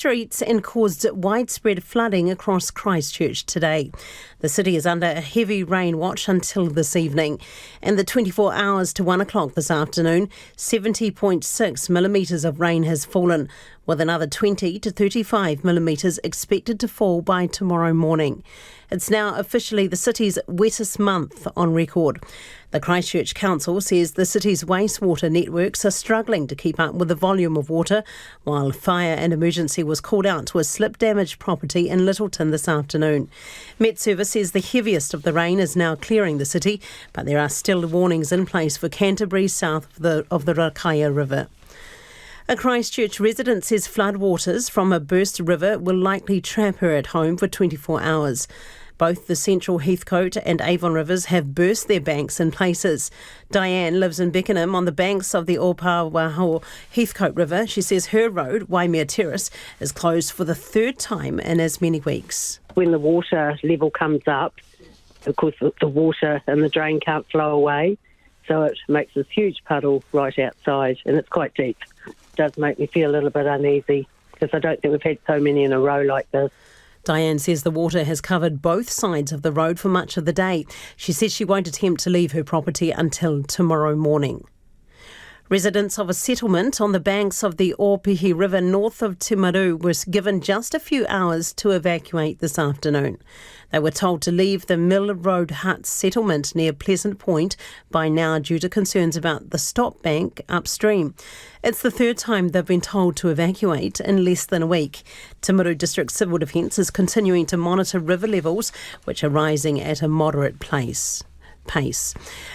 streets and caused widespread flooding across Christchurch today. The city is under a heavy rain watch until this evening. In the 24 hours to 1 o'clock this afternoon, 70.6 millimetres of rain has fallen, with another 20 to 35 millimetres expected to fall by tomorrow morning. It's now officially the city's wettest month on record. The Christchurch Council says the city's wastewater networks are struggling to keep up with the volume of water, while fire and emergency was called out to a slip-damaged property in Littleton this afternoon. Met Service says the heaviest of the rain is now clearing the city, but there are still warnings in place for Canterbury south of the Rugby River. A Christchurch resident says floodwaters from a burst river will likely trap her at home for 24 hours. Both the Central Heathcote and Avon rivers have burst their banks in places. Diane lives in Beckenham on the banks of the Opawaho Heathcote River. She says her road, Waimea Terrace, is closed for the third time in as many weeks. When the water level comes up, of course the water and the drain can't flow away, so it makes this huge puddle right outside, and it's quite deep. It does make me feel a little bit uneasy because I don't think we've had so many in a row like this. Diane says the water has covered both sides of the road for much of the day. She says she won't attempt to leave her property until tomorrow morning. Residents of a settlement on the banks of the Ōpihi River north of Timaru were given just a few hours to evacuate this afternoon. They were told to leave the Mill Road Hut settlement near Pleasant Point by now due to concerns about the stop bank upstream. It's the third time they've been told to evacuate in less than a week. Timaru District Civil Defence is continuing to monitor river levels, which are rising at a moderate pace.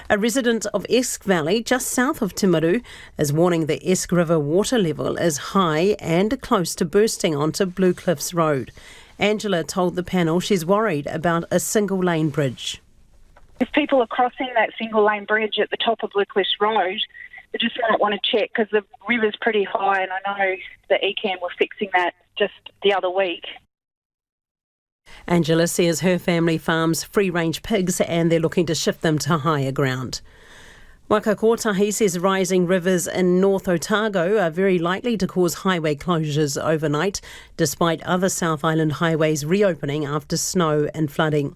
A resident of Esk Valley, just south of Timaru, is warning the Esk River water level is high and close to bursting onto Blue Cliffs Road. Angela told the panel she's worried about a single-lane bridge. If people are crossing that single-lane bridge at the top of Blue Cliffs Road, they just might want to check because the river's pretty high, and I know the ECAM were fixing that just the other week. Angela says her family farms free-range pigs and they're looking to shift them to higher ground. Waka Kotahi says rising rivers in North Otago are very likely to cause highway closures overnight, despite other South Island highways reopening after snow and flooding.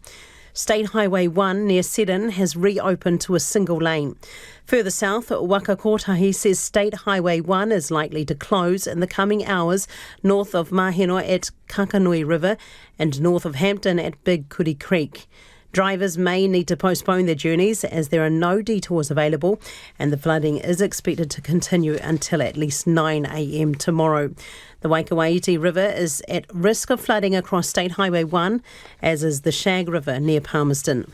State Highway 1 near Seddon has reopened to a single lane. Further south, Waka Kotahi says State Highway 1 is likely to close in the coming hours north of Maheno at Kakanui River and north of Hampton at Big Kuri Creek. Drivers may need to postpone their journeys as there are no detours available, and the flooding is expected to continue until at least 9 a.m. tomorrow. The Waikawaiti River is at risk of flooding across State Highway 1, as is the Shag River near Palmerston.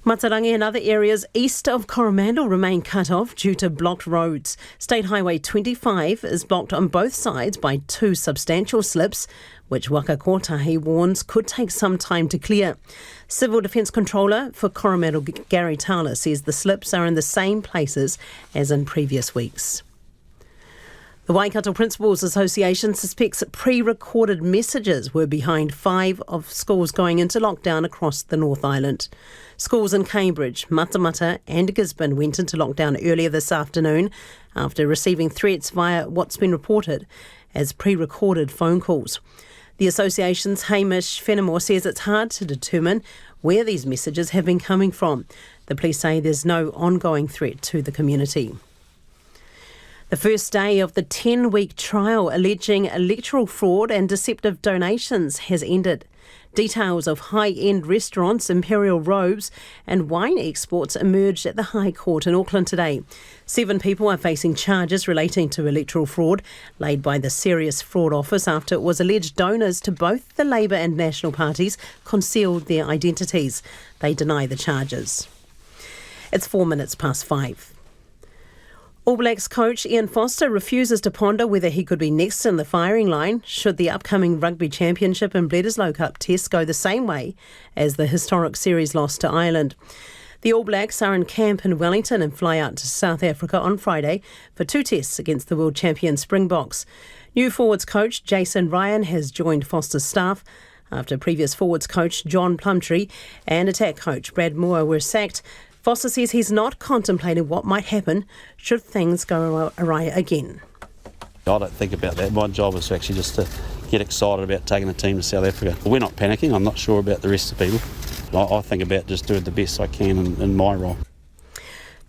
Matarangi and other areas east of Coromandel remain cut off due to blocked roads. State Highway 25 is blocked on both sides by two substantial slips, which Waka Kotahi warns could take some time to clear. Civil Defence Controller for Coromandel, Gary Towler, says the slips are in the same places as in previous weeks. The Waikato Principals Association suspects pre-recorded messages were behind 5 of schools going into lockdown across the North Island. Schools in Cambridge, Matamata and Gisborne went into lockdown earlier this afternoon after receiving threats via what's been reported as pre-recorded phone calls. The association's Hamish Fenimore says it's hard to determine where these messages have been coming from. The police say there's no ongoing threat to the community. The first day of the 10-week trial alleging electoral fraud and deceptive donations has ended. Details of high-end restaurants, imperial robes and wine exports emerged at the High Court in Auckland today. 7 people are facing charges relating to electoral fraud laid by the Serious Fraud Office after it was alleged donors to both the Labour and National parties concealed their identities. They deny the charges. It's 5:04. All Blacks coach Ian Foster refuses to ponder whether he could be next in the firing line should the upcoming Rugby Championship and Bledisloe Cup tests go the same way as the historic series loss to Ireland. The All Blacks are in camp in Wellington and fly out to South Africa on Friday for 2 tests against the world champion Springboks. New forwards coach Jason Ryan has joined Foster's staff after previous forwards coach John Plumtree and attack coach Brad Moore were sacked. Foster says he's not contemplating what might happen should things go awry again. I don't think about that. My job is actually just to get excited about taking the team to South Africa. We're not panicking. I'm not sure about the rest of the people. I think about just doing the best I can in my role.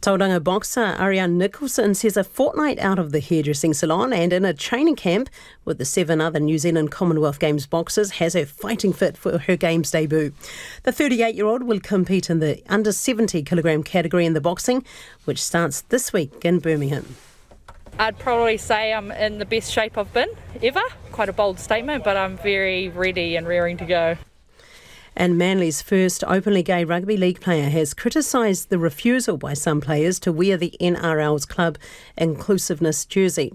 Tauranga boxer Ariane Nicholson says a fortnight out of the hairdressing salon and in a training camp with the 7 other New Zealand Commonwealth Games boxers has her fighting fit for her Games debut. The 38-year-old will compete in the under 70 kilogram category in the boxing, which starts this week in Birmingham. I'd probably say I'm in the best shape I've been ever. Quite a bold statement, but I'm very ready and raring to go. And Manly's first openly gay rugby league player has criticised the refusal by some players to wear the NRL's club inclusiveness jersey.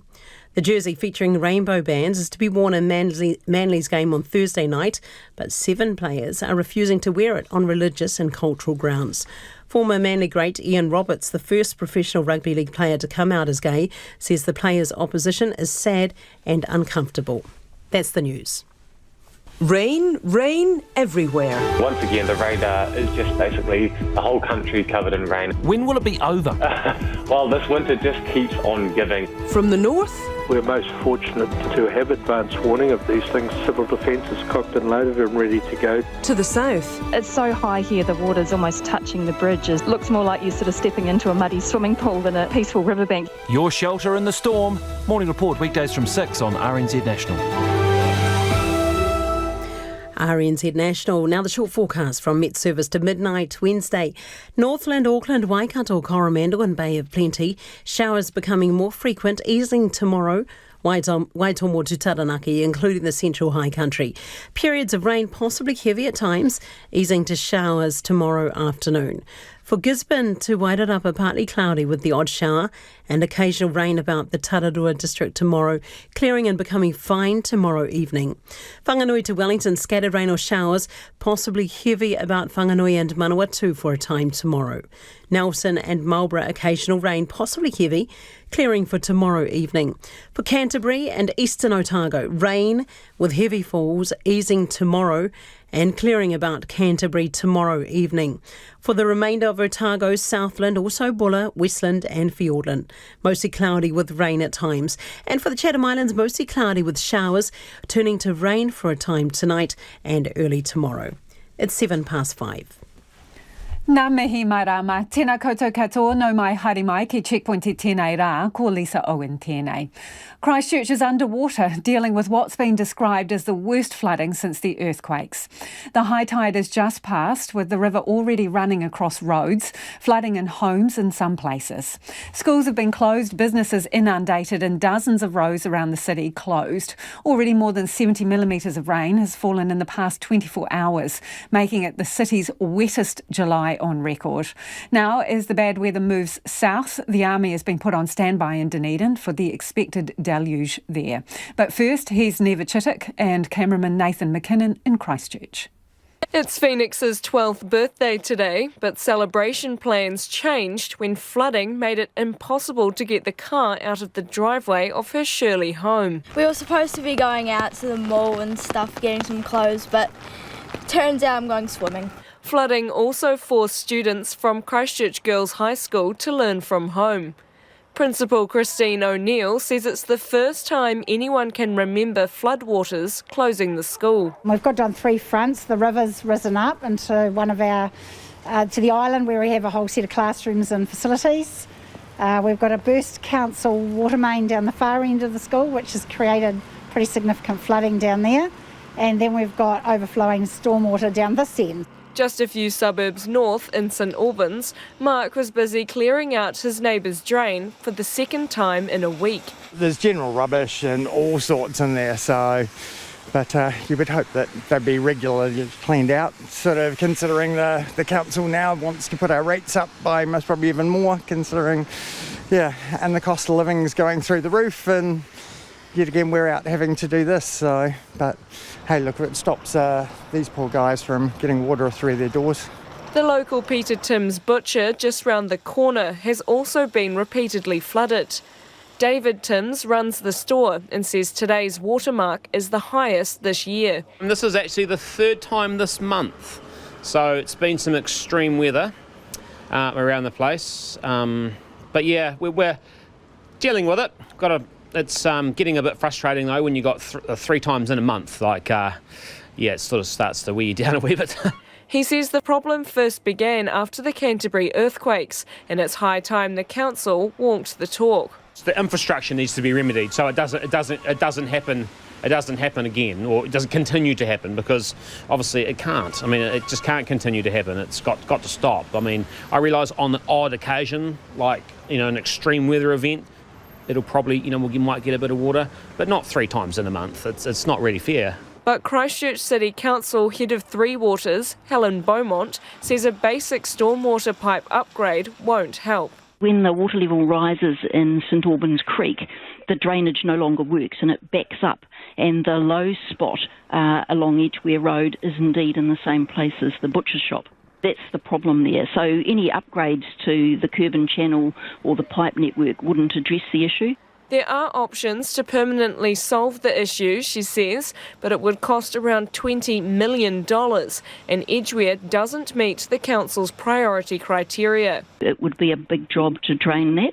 The jersey featuring rainbow bands is to be worn in Manly's game on Thursday night, but 7 players are refusing to wear it on religious and cultural grounds. Former Manly great Ian Roberts, the first professional rugby league player to come out as gay, says the players' opposition is sad and uncomfortable. That's the news. Rain everywhere. Once again, the radar is just basically the whole country covered in rain. When will it be over? Well, this winter just keeps on giving. From the north, we're most fortunate to have advance warning of these things. Civil defence is cocked and loaded and ready to go. to the south. It's so high here, the water's almost touching the bridges. Looks more like you're sort of stepping into a muddy swimming pool than a peaceful riverbank. Your shelter in the storm. Morning Report weekdays from 6 on RNZ National. RNZ National. Now the short forecast from Met Service to midnight Wednesday. Northland, Auckland, Waikato, Coromandel and Bay of Plenty. Showers becoming more frequent, easing tomorrow. Waitomo to Taranaki, including the central high country. Periods of rain possibly heavy at times, easing to showers tomorrow afternoon. For Gisborne to Wairarapa, partly cloudy with the odd shower and occasional rain about the Tararua district tomorrow, clearing and becoming fine tomorrow evening. Whanganui to Wellington, scattered rain or showers, possibly heavy about Whanganui and Manawatu for a time tomorrow. Nelson and Marlborough, occasional rain, possibly heavy, clearing for tomorrow evening. For Canterbury and Eastern Otago, rain with heavy falls, easing tomorrow and clearing about Canterbury tomorrow evening. For the remainder of Otago, Southland, also Bulla, Westland and Fiordland, mostly cloudy with rain at times. And for the Chatham Islands, mostly cloudy with showers, turning to rain for a time tonight and early tomorrow. It's 5:07. Nā mihi mai rama, tēnā koutou katoa no mai haere mai ki Checkpoint e tēnei rā, ko Lisa Owen tēnei. Christchurch is underwater, dealing with what's been described as the worst flooding since the earthquakes. The high tide has just passed, with the river already running across roads, flooding in homes in some places. Schools have been closed, businesses inundated and dozens of roads around the city closed. Already more than 70 millimetres of rain has fallen in the past 24 hours, making it the city's wettest July on record. Now, as the bad weather moves south, the army has been put on standby in Dunedin for the expected deluge there. But first, here's Neva Chittick and cameraman Nathan McKinnon in Christchurch. It's Phoenix's 12th birthday today, but celebration plans changed when flooding made it impossible to get the car out of the driveway of her Shirley home. We were supposed to be going out to the mall and stuff, getting some clothes, but turns out I'm going swimming. Flooding also forced students from Christchurch Girls High School to learn from home. Principal Christine O'Neill says it's the first time anyone can remember floodwaters closing the school. We've got on 3 fronts. The river's risen up into one of our, to the island where we have a whole set of classrooms and facilities. We've got a burst council water main down the far end of the school, which has created pretty significant flooding down there. And then we've got overflowing stormwater down this end. Just a few suburbs north in St Albans, Mark was busy clearing out his neighbour's drain for the second time in a week. There's general rubbish and all sorts in there, but you would hope that they'd be regularly cleaned out, sort of considering the council now wants to put our rates up by most probably even more, considering, and the cost of living is going through the roof, and yet again we're out having to do this, but hey, look, it stops these poor guys from getting water through their doors. The local Peter Tim's butcher just round the corner has also been repeatedly flooded. David Timms runs the store and says today's watermark is the highest this year. And this is actually the 3rd time this month, so it's been some extreme weather around the place. But yeah, we're dealing with it. Got to It's getting a bit frustrating though when you got 3 times in a month. It sort of starts to wear you down a wee bit. He says the problem first began after the Canterbury earthquakes, and it's high time the council walked the talk. The infrastructure needs to be remedied so it doesn't happen. It doesn't happen again, or it doesn't continue to happen, because obviously it can't. I mean, it just can't continue to happen. It's got to stop. I mean, I realise on the odd occasion, an extreme weather event, it'll probably, we might get a bit of water, but not 3 times in a month. It's not really fair. But Christchurch City Council Head of Three Waters, Helen Beaumont, says a basic stormwater pipe upgrade won't help. When the water level rises in St Albans Creek, the drainage no longer works and it backs up, and the low spot along Edgware Road is indeed in the same place as the butcher's shop. That's the problem there. So any upgrades to the curb and channel or the pipe network wouldn't address the issue. There are options to permanently solve the issue, she says, but it would cost around $20 million, and Edgware doesn't meet the council's priority criteria. It would be a big job to drain that.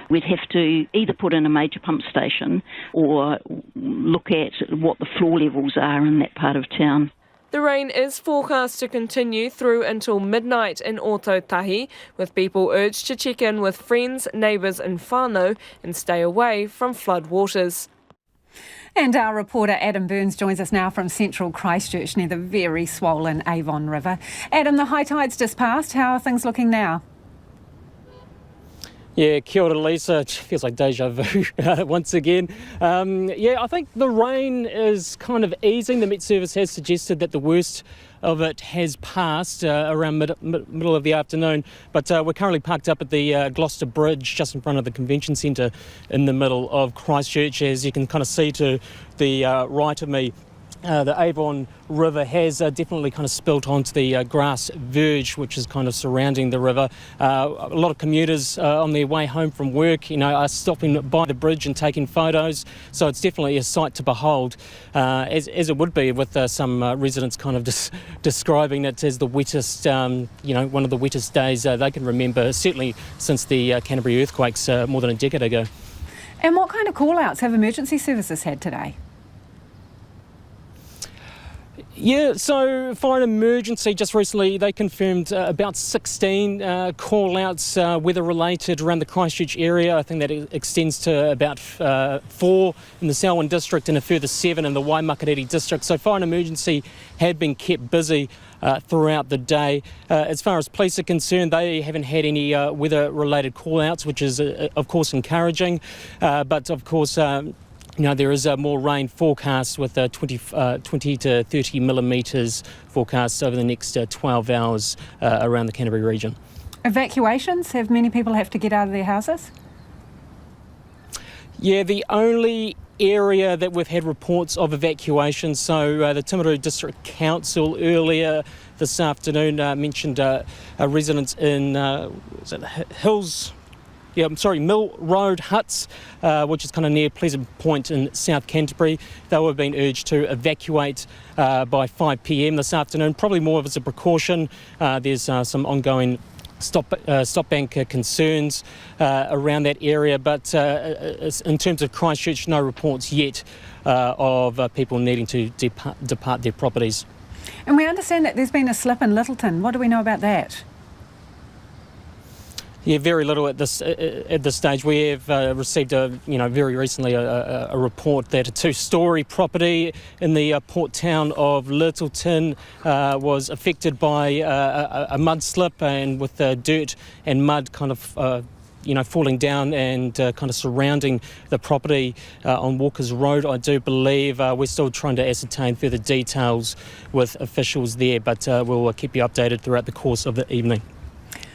We'd have to either put in a major pump station or look at what the floor levels are in that part of town. The rain is forecast to continue through until midnight in Ōtautahi, with people urged to check in with friends, neighbours and whānau and stay away from flood waters. And our reporter Adam Burns joins us now from central Christchurch near the very swollen Avon River. Adam, the high tide's just passed. How are things looking now? Yeah, kia ora Lisa. It feels like deja vu once again. I think the rain is kind of easing. The Met Service has suggested that the worst of it has passed around middle of the afternoon, but we're currently parked up at the Gloucester Bridge just in front of the convention centre in the middle of Christchurch. As you can kind of see to the right of me, the Avon River has definitely kind of spilt onto the grass verge, which is kind of surrounding the river. A lot of commuters on their way home from work, are stopping by the bridge and taking photos. So it's definitely a sight to behold, as it would be, with some residents kind of describing it as the wettest, one of the wettest days they can remember, certainly since the Canterbury earthquakes more than a decade ago. And what kind of call-outs have emergency services had today? Yeah, so Fire and Emergency just recently, they confirmed about 16 call-outs weather-related around the Christchurch area. I think that extends to about 4 in the Selwyn district and a further 7 in the Waimakariri district. So Fire and Emergency had been kept busy throughout the day. As far as police are concerned, they haven't had any weather-related call-outs, which is of course encouraging. But of course, there is more rain forecast with 20 to 30 millimetres forecast over the next 12 hours around the Canterbury region. Evacuations? Have many people have to get out of their houses? Yeah, the only area that we've had reports of evacuations, so the Timaru District Council earlier this afternoon mentioned a residence in Mill Road Huts, which is kind of near Pleasant Point in South Canterbury. They were being urged to evacuate by 5 p.m. this afternoon, probably more as a precaution. There's some ongoing stop bank concerns around that area, but in terms of Christchurch, no reports yet of people needing to depart their properties. And we understand that there's been a slip in Littleton. What do we know about that? Yeah, very little at this stage. We have received very recently a report that a 2-storey property in the port town of Littleton was affected by a mudslip, and with dirt and mud kind of falling down and kind of surrounding the property on Walker's Road, I do believe. We're still trying to ascertain further details with officials there, but we'll keep you updated throughout the course of the evening.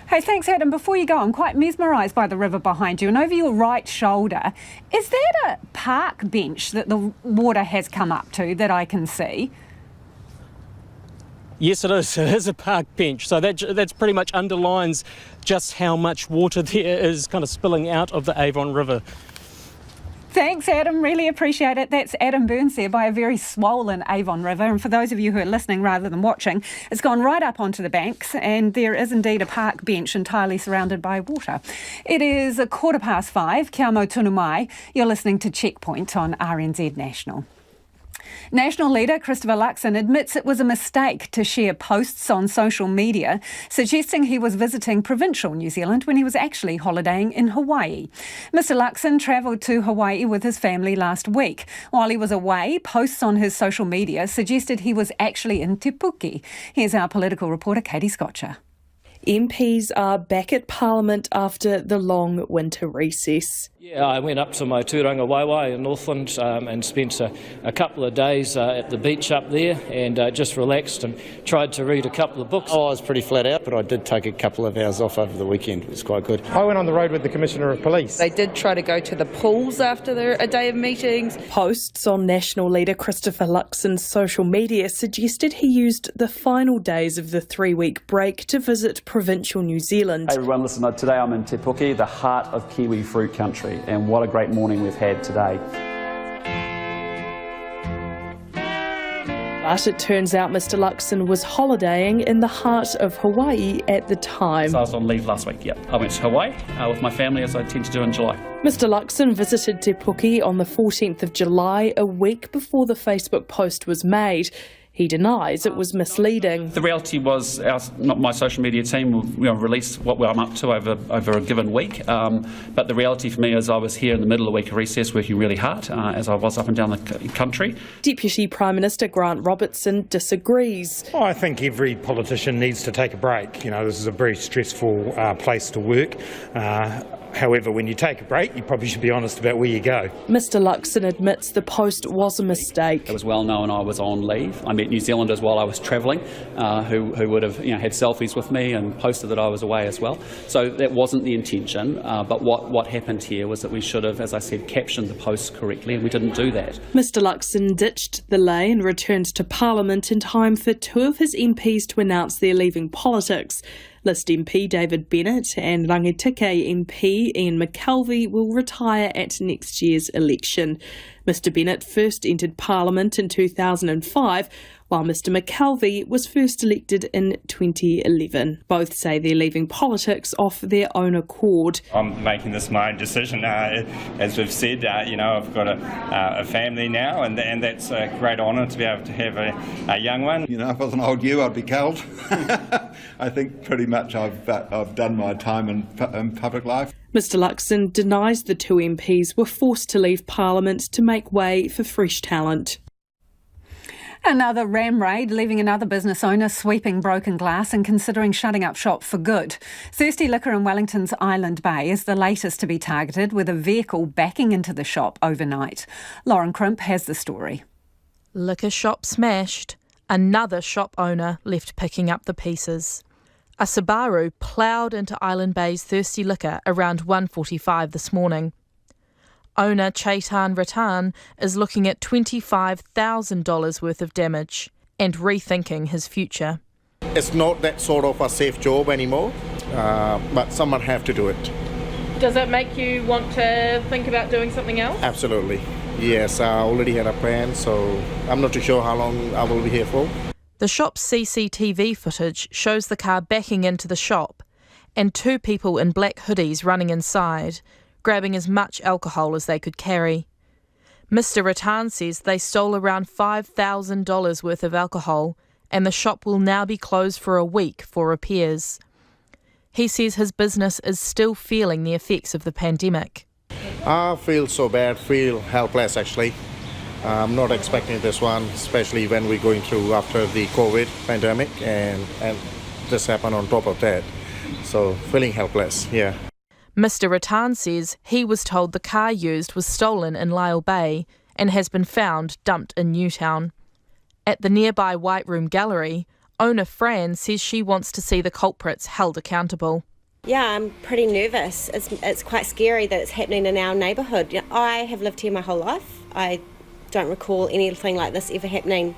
Hey, thanks, Adam. Before you go, I'm quite mesmerised by the river behind you, and over your right shoulder, is that a park bench that the water has come up to that I can see? Yes, it is. It is a park bench. So that's pretty much underlines just how much water there is kind of spilling out of the Avon River. Thanks, Adam. Really appreciate it. That's Adam Burns there by a very swollen Avon River. And for those of you who are listening rather than watching, it's gone right up onto the banks and there is indeed a park bench entirely surrounded by water. It is 5:15. Kia mau tunu mai. You're listening to Checkpoint on RNZ National. National leader Christopher Luxon admits it was a mistake to share posts on social media suggesting he was visiting provincial New Zealand when he was actually holidaying in Hawaii. Mr Luxon travelled to Hawaii with his family last week. While he was away, posts on his social media suggested he was actually in Te Puke. Here's our political reporter Katie Scotcher. MPs are back at Parliament after the long winter recess. Yeah, I went up to my tūranga waiwai in Northland and spent a couple of days at the beach up there and just relaxed and tried to read a couple of books. Oh, I was pretty flat out, but I did take a couple of hours off over the weekend. It was quite good. I went on the road with the Commissioner of Police. They did try to go to the pools after a day of meetings. Posts on National leader Christopher Luxon's social media suggested he used the final days of the 3-week break to visit provincial New Zealand. Hey everyone, listen, today I'm in Te Puke, the heart of kiwi fruit country, and what a great morning we've had today. But it turns out Mr Luxon was holidaying in the heart of Hawaii at the time. So I was on leave last week, yep. I went to Hawaii with my family as I tend to do in July. Mr Luxon visited Te Puke on the 14th of July, a week before the Facebook post was made. He denies it was misleading. The reality was my social media team will release what I'm up to over a given week. But the reality for me is I was here in the middle of a week of recess working really hard, as I was up and down the country. Deputy Prime Minister Grant Robertson disagrees. I think every politician needs to take a break. You know, this is a very stressful place to work. However, when you take a break, you probably should be honest about where you go. Mr Luxon admits the post was a mistake. It was well known I was on leave. I met New Zealanders while I was travelling who would have had selfies with me and posted that I was away as well. So that wasn't the intention, but what happened here was that we should have, as I said, captioned the posts correctly, and we didn't do that. Mr Luxon ditched the lay and returned to Parliament in time for 2 of his MPs to announce they're leaving politics. List MP David Bennett and Rangitike MP Ian McKelvey will retire at next year's election. Mr Bennett first entered Parliament in 2005, while Mr McKelvey was first elected in 2011. Both say they're leaving politics off their own accord. I'm making this my own decision. As we've said, I've got a family now, and that's a great honour to be able to have a young one. If I was an old you, I'd be cold. I think pretty much I've done my time in public life. Mr Luxon denies the 2 MPs were forced to leave Parliament to make way for fresh talent. Another ram raid, leaving another business owner sweeping broken glass and considering shutting up shop for good. Thirsty Liquor in Wellington's Island Bay is the latest to be targeted, with a vehicle backing into the shop overnight. Lauren Crimp has the story. Liquor shop smashed, another shop owner left picking up the pieces. A Subaru ploughed into Island Bay's Thirsty Liquor around 1:45 this morning. Owner Chetan Ratan is looking at $25,000 worth of damage and rethinking his future. It's not that sort of a safe job anymore, but someone have to do it. Does it make you want to think about doing something else? Absolutely. Yes, I already had a plan, so I'm not too sure how long I will be here for. The shop's CCTV footage shows the car backing into the shop and 2 people in black hoodies running inside, grabbing as much alcohol as they could carry. Mr Ratan says they stole around $5,000 worth of alcohol, and the shop will now be closed for a week for repairs. He says his business is still feeling the effects of the pandemic. I feel so bad, feel helpless actually. I'm not expecting this one, especially when we're going through after the COVID pandemic and this happened on top of that. So feeling helpless, yeah. Mr Ratan says he was told the car used was stolen in Lyle Bay and has been found dumped in Newtown. At the nearby White Room Gallery, owner Fran says she wants to see the culprits held accountable. Yeah, I'm pretty nervous. It's quite scary that it's happening in our neighbourhood. I have lived here my whole life. I don't recall anything like this ever happening.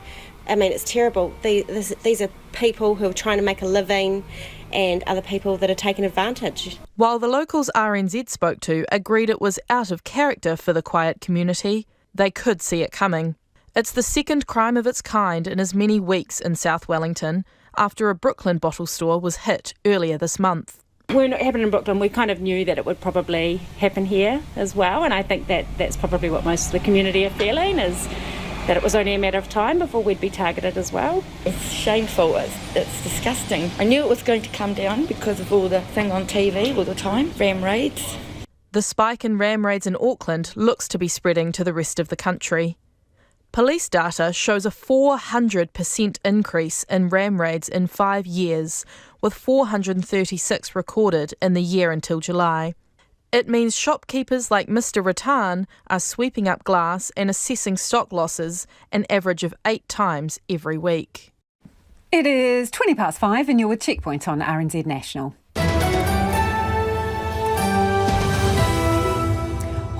I mean, it's terrible. These are people who are trying to make a living and other people that are taking advantage. While the locals RNZ spoke to agreed it was out of character for the quiet community, they could see it coming. It's the second crime of its kind in as many weeks in South Wellington, after a Brooklyn bottle store was hit earlier this month. When it happened in Brooklyn, we kind of knew that it would probably happen here as well, and I think that's probably what most of the community are feeling, is that it was only a matter of time before we'd be targeted as well. It's shameful, it's disgusting. I knew it was going to come down because of all the thing on TV all the time, ram raids. The spike in ram raids in Auckland looks to be spreading to the rest of the country. Police data shows a 400% increase in ram raids in 5 years, with 436 recorded in the year until July. It means shopkeepers like Mr. Rattan are sweeping up glass and assessing stock losses an average of 8 times every week. It is 5:20 and you're with Checkpoint on RNZ National.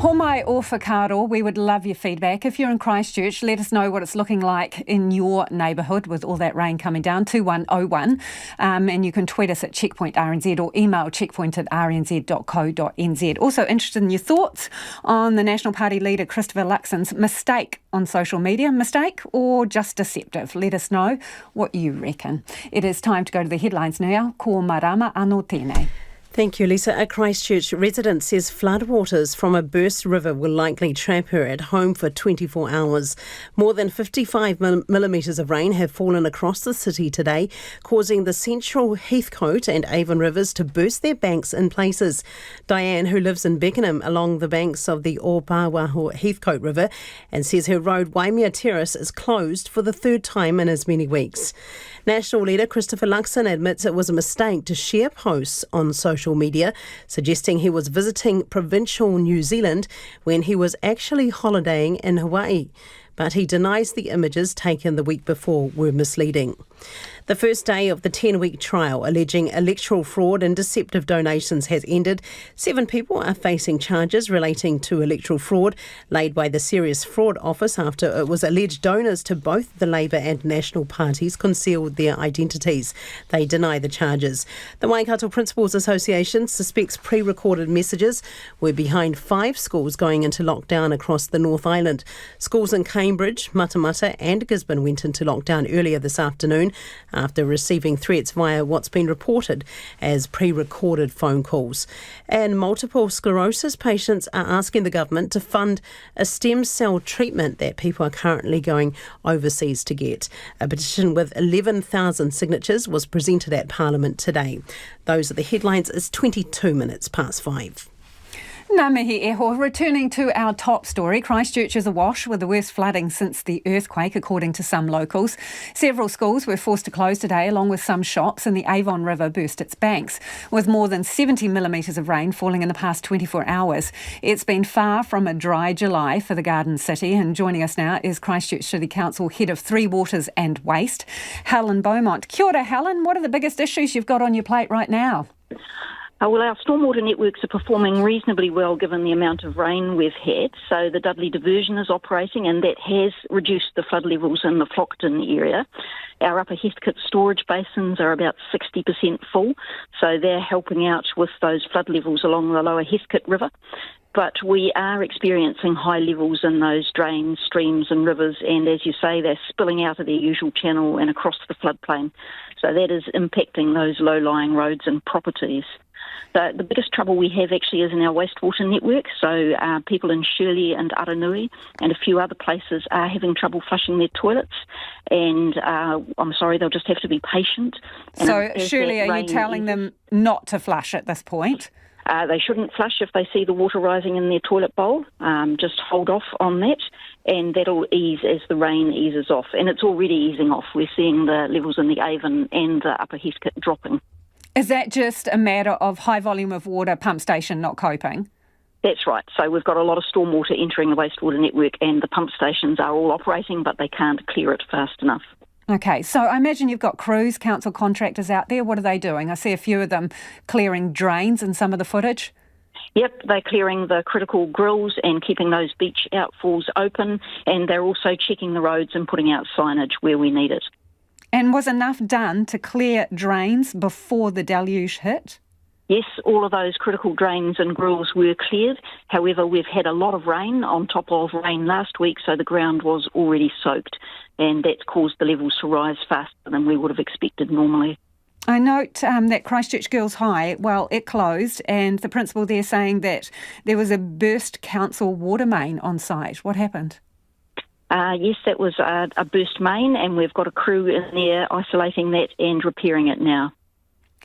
Homai o whakaaro, we would love your feedback. If you're in Christchurch, let us know what it's looking like in your neighbourhood with all that rain coming down, 2101. And you can tweet us at Checkpoint RNZ or email checkpoint@rnz.co.nz. Also interested in your thoughts on the National Party leader Christopher Luxon's mistake on social media. Mistake or just deceptive? Let us know what you reckon. It is time to go to the headlines now. Ko marama anō tēnei. Thank you, Lisa. A Christchurch resident says floodwaters from a burst river will likely trap her at home for 24 hours. More than 55 millimetres of rain have fallen across the city today, causing the central Heathcote and Avon rivers to burst their banks in places. Diane, who lives in Beckenham along the banks of the Ōpāwaho Heathcote River, and says her road Waimea Terrace is closed for the third time in as many weeks. National leader Christopher Luxon admits it was a mistake to share posts on social media, suggesting he was visiting provincial New Zealand when he was actually holidaying in Hawaii. But he denies the images taken the week before were misleading. The first day of the 10-week trial alleging electoral fraud and deceptive donations has ended. 7 people are facing charges relating to electoral fraud laid by the Serious Fraud Office after it was alleged donors to both the Labour and National parties concealed their identities. They deny the charges. The Waikato Principals Association suspects pre-recorded messages were behind 5 schools going into lockdown across the North Island. Schools in Cambridge, Matamata and Gisborne went into lockdown earlier this afternoon after receiving threats via what's been reported as pre-recorded phone calls. And multiple sclerosis patients are asking the government to fund a stem cell treatment that people are currently going overseas to get. A petition with 11,000 signatures was presented at Parliament today. Those are the headlines. It's 22 minutes past 5. Ngā mihi eho. Returning to our top story, Christchurch is awash with the worst flooding since the earthquake, according to some locals. Several schools were forced to close today, along with some shops, and the Avon River burst its banks, with more than 70 millimetres of rain falling in the past 24 hours. It's been far from a dry July for the Garden City, and joining us now is Christchurch City Council Head of Three Waters and Waste, Helen Beaumont. Kia ora, Helen. What are the biggest issues you've got on your plate right now? Well, our stormwater networks are performing reasonably well given the amount of rain we've had. So the Dudley diversion is operating and that has reduced the flood levels in the Flockton area. Our upper Heathcote storage basins are about 60% full, so they're helping out with those flood levels along the lower Heathcote River. But we are experiencing high levels in those drains, streams and rivers, and as you say, they're spilling out of their usual channel and across the floodplain. So that is impacting those low-lying roads and properties. The biggest trouble we have actually is in our wastewater network. So people in Shirley and Aranui and a few other places are having trouble flushing their toilets. And I'm sorry, they'll just have to be patient. And so, Shirley, are you telling them not to flush at this point? They shouldn't flush if they see the water rising in their toilet bowl. Just hold off on that, and that'll ease as the rain eases off. And it's already easing off. We're seeing the levels in the Avon and the upper Heathcote dropping. Is that just a matter of high volume of water, pump station not coping? That's right. So we've got a lot of stormwater entering the wastewater network and the pump stations are all operating, but they can't clear it fast enough. Okay, so I imagine you've got crews, council contractors out there. What are they doing? I see a few of them clearing drains in some of the footage. Yep, they're clearing the critical grills and keeping those beach outfalls open, and they're also checking the roads and putting out signage where we need it. And was enough done to clear drains before the deluge hit? Yes, all of those critical drains and grills were cleared. However, we've had a lot of rain on top of rain last week, so the ground was already soaked, and that's caused the levels to rise faster than we would have expected normally. I note that Christchurch Girls High, well, it closed, and the principal there saying that there was a burst council water main on site. What happened? Yes, that was a burst main, and we've got a crew in there isolating that and repairing it now.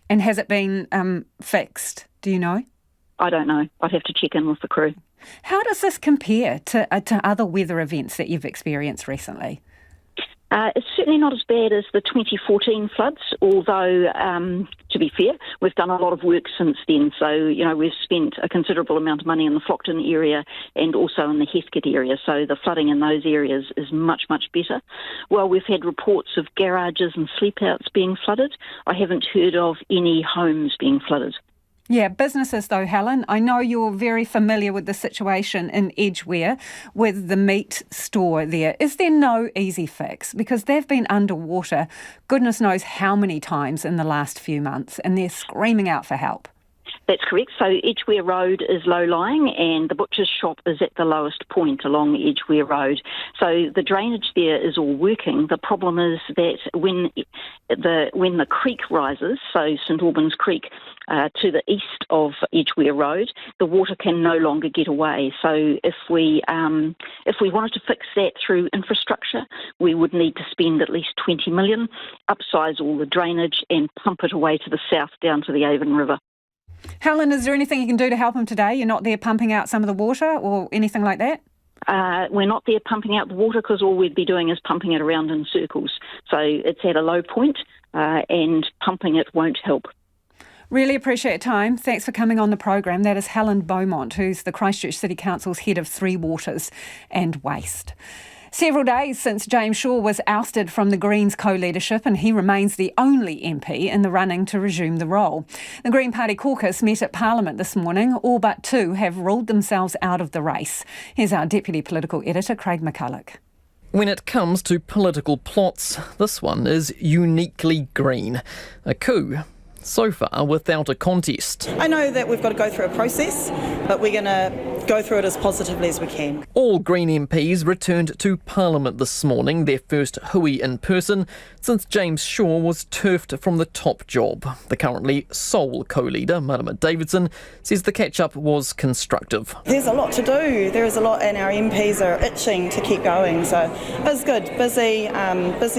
And has it been fixed? Do you know? I don't know. I'd have to check in with the crew. How does this compare to other weather events that you've experienced recently? It's certainly not as bad as the 2014 floods, although, to be fair, we've done a lot of work since then. So, we've spent a considerable amount of money in the Flockton area and also in the Heskett area. So the flooding in those areas is much, much better. Well, we've had reports of garages and sleepouts being flooded. I haven't heard of any homes being flooded. Yeah, businesses though, Helen. I know you're very familiar with the situation in Edgware with the meat store there. Is there no easy fix? Because they've been underwater goodness knows how many times in the last few months, and they're screaming out for help. That's correct. So Edgware Road is low-lying and the butcher's shop is at the lowest point along Edgware Road. So the drainage there is all working. The problem is that when the creek rises, so St Albans Creek, to the east of Edgware Road, the water can no longer get away. So if we wanted to fix that through infrastructure, we would need to spend at least 20 million, upsize all the drainage and pump it away to the south down to the Avon River. Helen, is there anything you can do to help them today? You're not there pumping out some of the water or anything like that? We're not there pumping out the water because all we'd be doing is pumping it around in circles. So it's at a low point and pumping it won't help. Really appreciate your time. Thanks for coming on the program. That is Helen Beaumont, who's the Christchurch City Council's head of Three Waters and Waste. Several days since James Shaw was ousted from the Greens co-leadership, and he remains the only MP in the running to resume the role. The Green Party caucus met at Parliament this morning. All but two have ruled themselves out of the race. Here's our Deputy Political Editor, Craig McCulloch. When it comes to political plots, this one is uniquely green. A coup. So far, without a contest. I know that we've got to go through a process, but we're going to go through it as positively as we can. All Green MPs returned to Parliament this morning, their first hui in person since James Shaw was turfed from the top job. The currently sole co-leader, Marama Davidson, says the catch-up was constructive. There's a lot to do. There is a lot, and our MPs are itching to keep going, so it was good. Busy,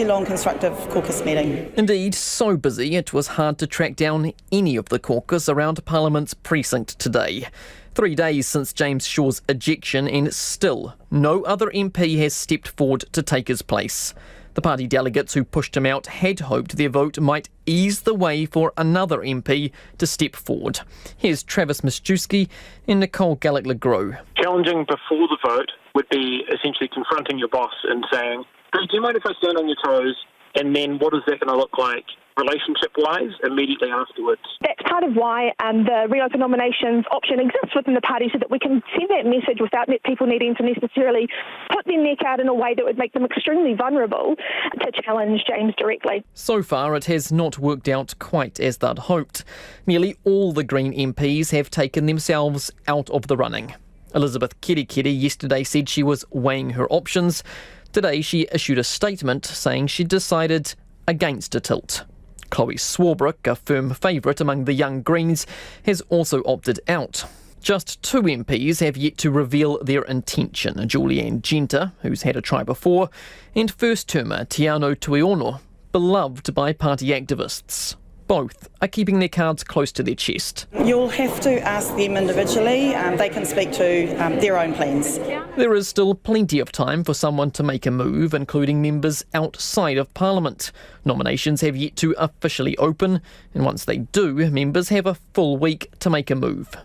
long, constructive caucus meeting. Indeed, so busy it was hard to track down any of the caucus around Parliament's precinct today. 3 days since James Shaw's ejection, and still no other MP has stepped forward to take his place. The party delegates who pushed him out had hoped their vote might ease the way for another MP to step forward. Here's Travis Miszewski and Nicole Gallick-LeGros. Challenging before the vote would be essentially confronting your boss and saying, "Do you mind if I stand on your toes?" And then what is that going to look like relationship-wise immediately afterwards? That's part of why the reopen nominations option exists within the party, so that we can send that message without people needing to necessarily put their neck out in a way that would make them extremely vulnerable to challenge James directly. So far, it has not worked out quite as they'd hoped. Nearly all the Green MPs have taken themselves out of the running. Elizabeth Kerekere yesterday said she was weighing her options. Today, she issued a statement saying she decided against a tilt. Chloe Swarbrick, a firm favourite among the Young Greens, has also opted out. Just 2 MPs have yet to reveal their intention: Julianne Genter, who's had a try before, and first-termer Tiano Tuiono, beloved by party activists. Both are keeping their cards close to their chest. You'll have to ask them individually. They can speak to their own plans. There is still plenty of time for someone to make a move, including members outside of Parliament. Nominations have yet to officially open, and once they do, members have a full week to make a move.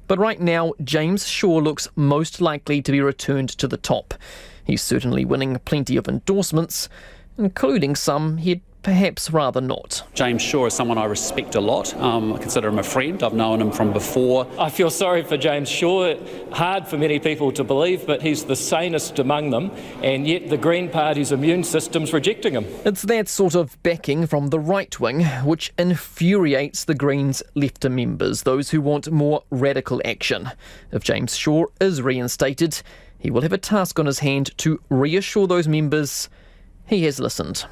But right now, James Shaw looks most likely to be returned to the top. He's certainly winning plenty of endorsements, including some he'd perhaps rather not. James Shaw is someone I respect a lot. I consider him a friend. I've known him from before. I feel sorry for James Shaw. Hard for many people to believe, but he's the sanest among them, and yet the Green Party's immune system's rejecting him. It's that sort of backing from the right wing which infuriates the Greens' lefter members, those who want more radical action. If James Shaw is reinstated, he will have a task on his hand to reassure those members he has listened.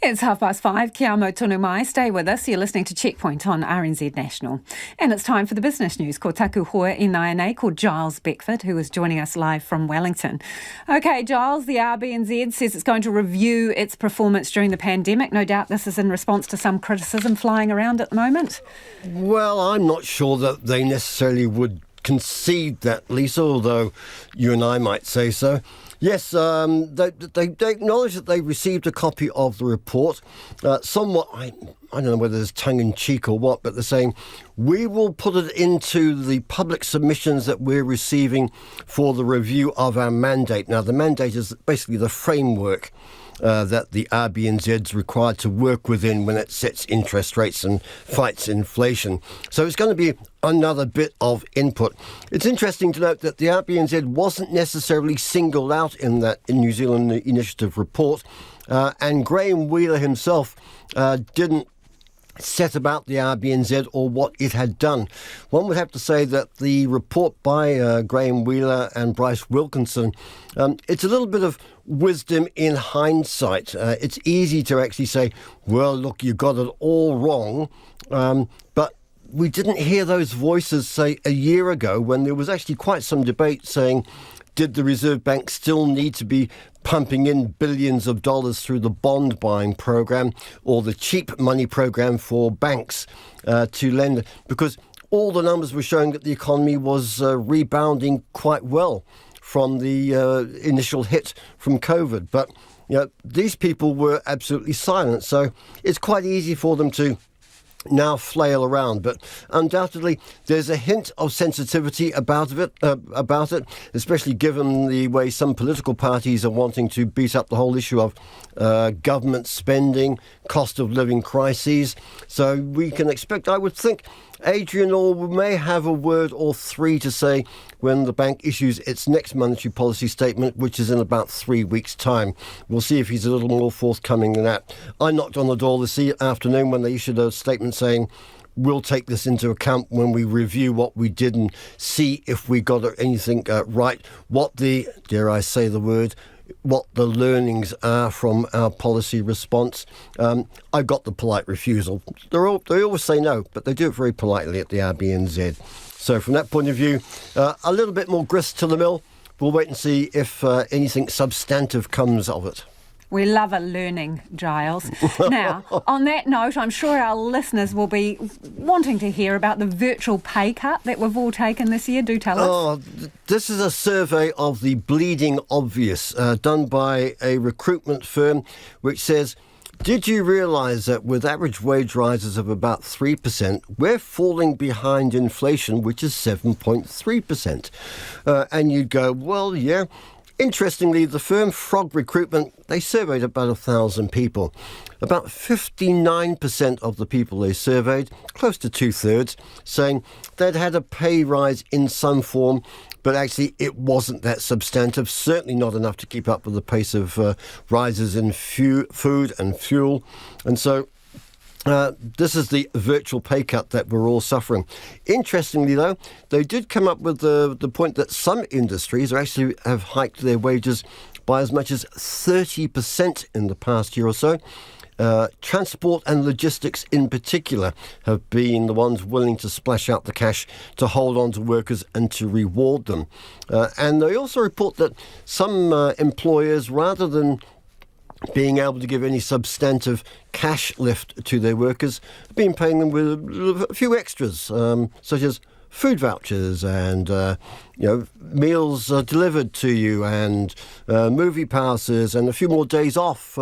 It's 5:30. Kia amo tonu mai. Stay with us. You're listening to Checkpoint on RNZ National. And it's time for the business news. Ko taku hoa I Naianei, called Giles Beckford, who is joining us live from Wellington. OK, Giles, the RBNZ says it's going to review its performance during the pandemic. No doubt this is in response to some criticism flying around at the moment. Well, I'm not sure that they necessarily would concede that, Lisa, although you and I might say so. Yes, they acknowledge that they received a copy of the report. Somewhat, I don't know whether it's tongue-in-cheek or what, but they're saying, we will put it into the public submissions that we're receiving for the review of our mandate. Now, the mandate is basically the framework that the RBNZ is required to work within when it sets interest rates and fights inflation. So it's going to be another bit of input. It's interesting to note that the RBNZ wasn't necessarily singled out in that New Zealand Initiative report, and Graham Wheeler himself didn't set about the RBNZ or what it had done. One would have to say that the report by Graham Wheeler and Bryce Wilkinson, it's a little bit of wisdom in hindsight. It's easy to actually say, well, look, you got it all wrong, but we didn't hear those voices, say, a year ago when there was actually quite some debate saying, did the Reserve Bank still need to be pumping in billions of dollars through the bond buying program or the cheap money program for banks to lend? Because all the numbers were showing that the economy was rebounding quite well from the initial hit from COVID. But these people were absolutely silent. So it's quite easy for them to now flail around, but undoubtedly there's a hint of sensitivity about it, especially given the way some political parties are wanting to beat up the whole issue of government spending, cost of living crises. So we can expect, I would think, Adrian Orr may have a word or three to say when the bank issues its next monetary policy statement, which is in about 3 weeks' time. We'll see if he's a little more forthcoming than that. I knocked on the door this afternoon when they issued a statement saying, we'll take this into account when we review what we did and see if we got anything right, what the, dare I say the word, what the learnings are from our policy response. I got the polite refusal. They always say no, but they do it very politely at the RBNZ. So from that point of view, a little bit more grist to the mill. We'll wait and see if anything substantive comes of it. We love a learning, Giles. Now, on that note, I'm sure our listeners will be wanting to hear about the virtual pay cut that we've all taken this year. Do tell us. This is a survey of the bleeding obvious done by a recruitment firm which says, did you realise that with average wage rises of about 3%, we're falling behind inflation, which is 7.3%? And you'd go, well, yeah. Interestingly, the firm Frog Recruitment, they surveyed about 1,000 people. About 59% of the people they surveyed, close to 2/3, saying they'd had a pay rise in some form, but actually it wasn't that substantive, certainly not enough to keep up with the pace of rises in food and fuel. And so this is the virtual pay cut that we're all suffering. Interestingly, though, they did come up with the point that some industries actually have hiked their wages by as much as 30% in the past year or so. Transport and logistics in particular have been the ones willing to splash out the cash to hold on to workers and to reward them. And they also report that some employers, rather than being able to give any substantive cash lift to their workers, have been paying them with a few extras, such as food vouchers and meals delivered to you and movie passes and a few more days off.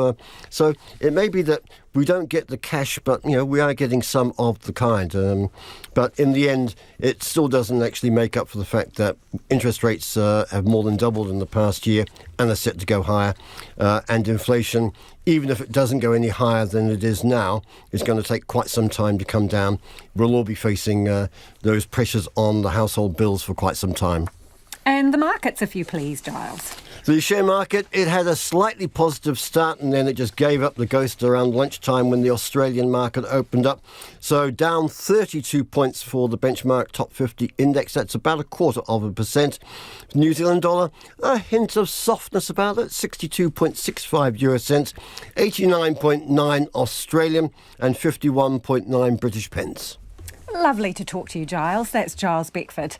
So it may be that we don't get the cash, but we are getting some of the kind. But in the end, it still doesn't actually make up for the fact that interest rates have more than doubled in the past year and are set to go higher. And inflation, even if it doesn't go any higher than it is now, is going to take quite some time to come down. We'll all be facing those pressures on the household bills for quite some time. And the markets, if you please, Giles. The share market, it had a slightly positive start and then it just gave up the ghost around lunchtime when the Australian market opened up. So down 32 points for the benchmark top 50 index. That's about 0.25%. New Zealand dollar, a hint of softness about it, 62.65 euro cents, 89.9 Australian and 51.9 British pence. Lovely to talk to you, Giles. That's Giles Beckford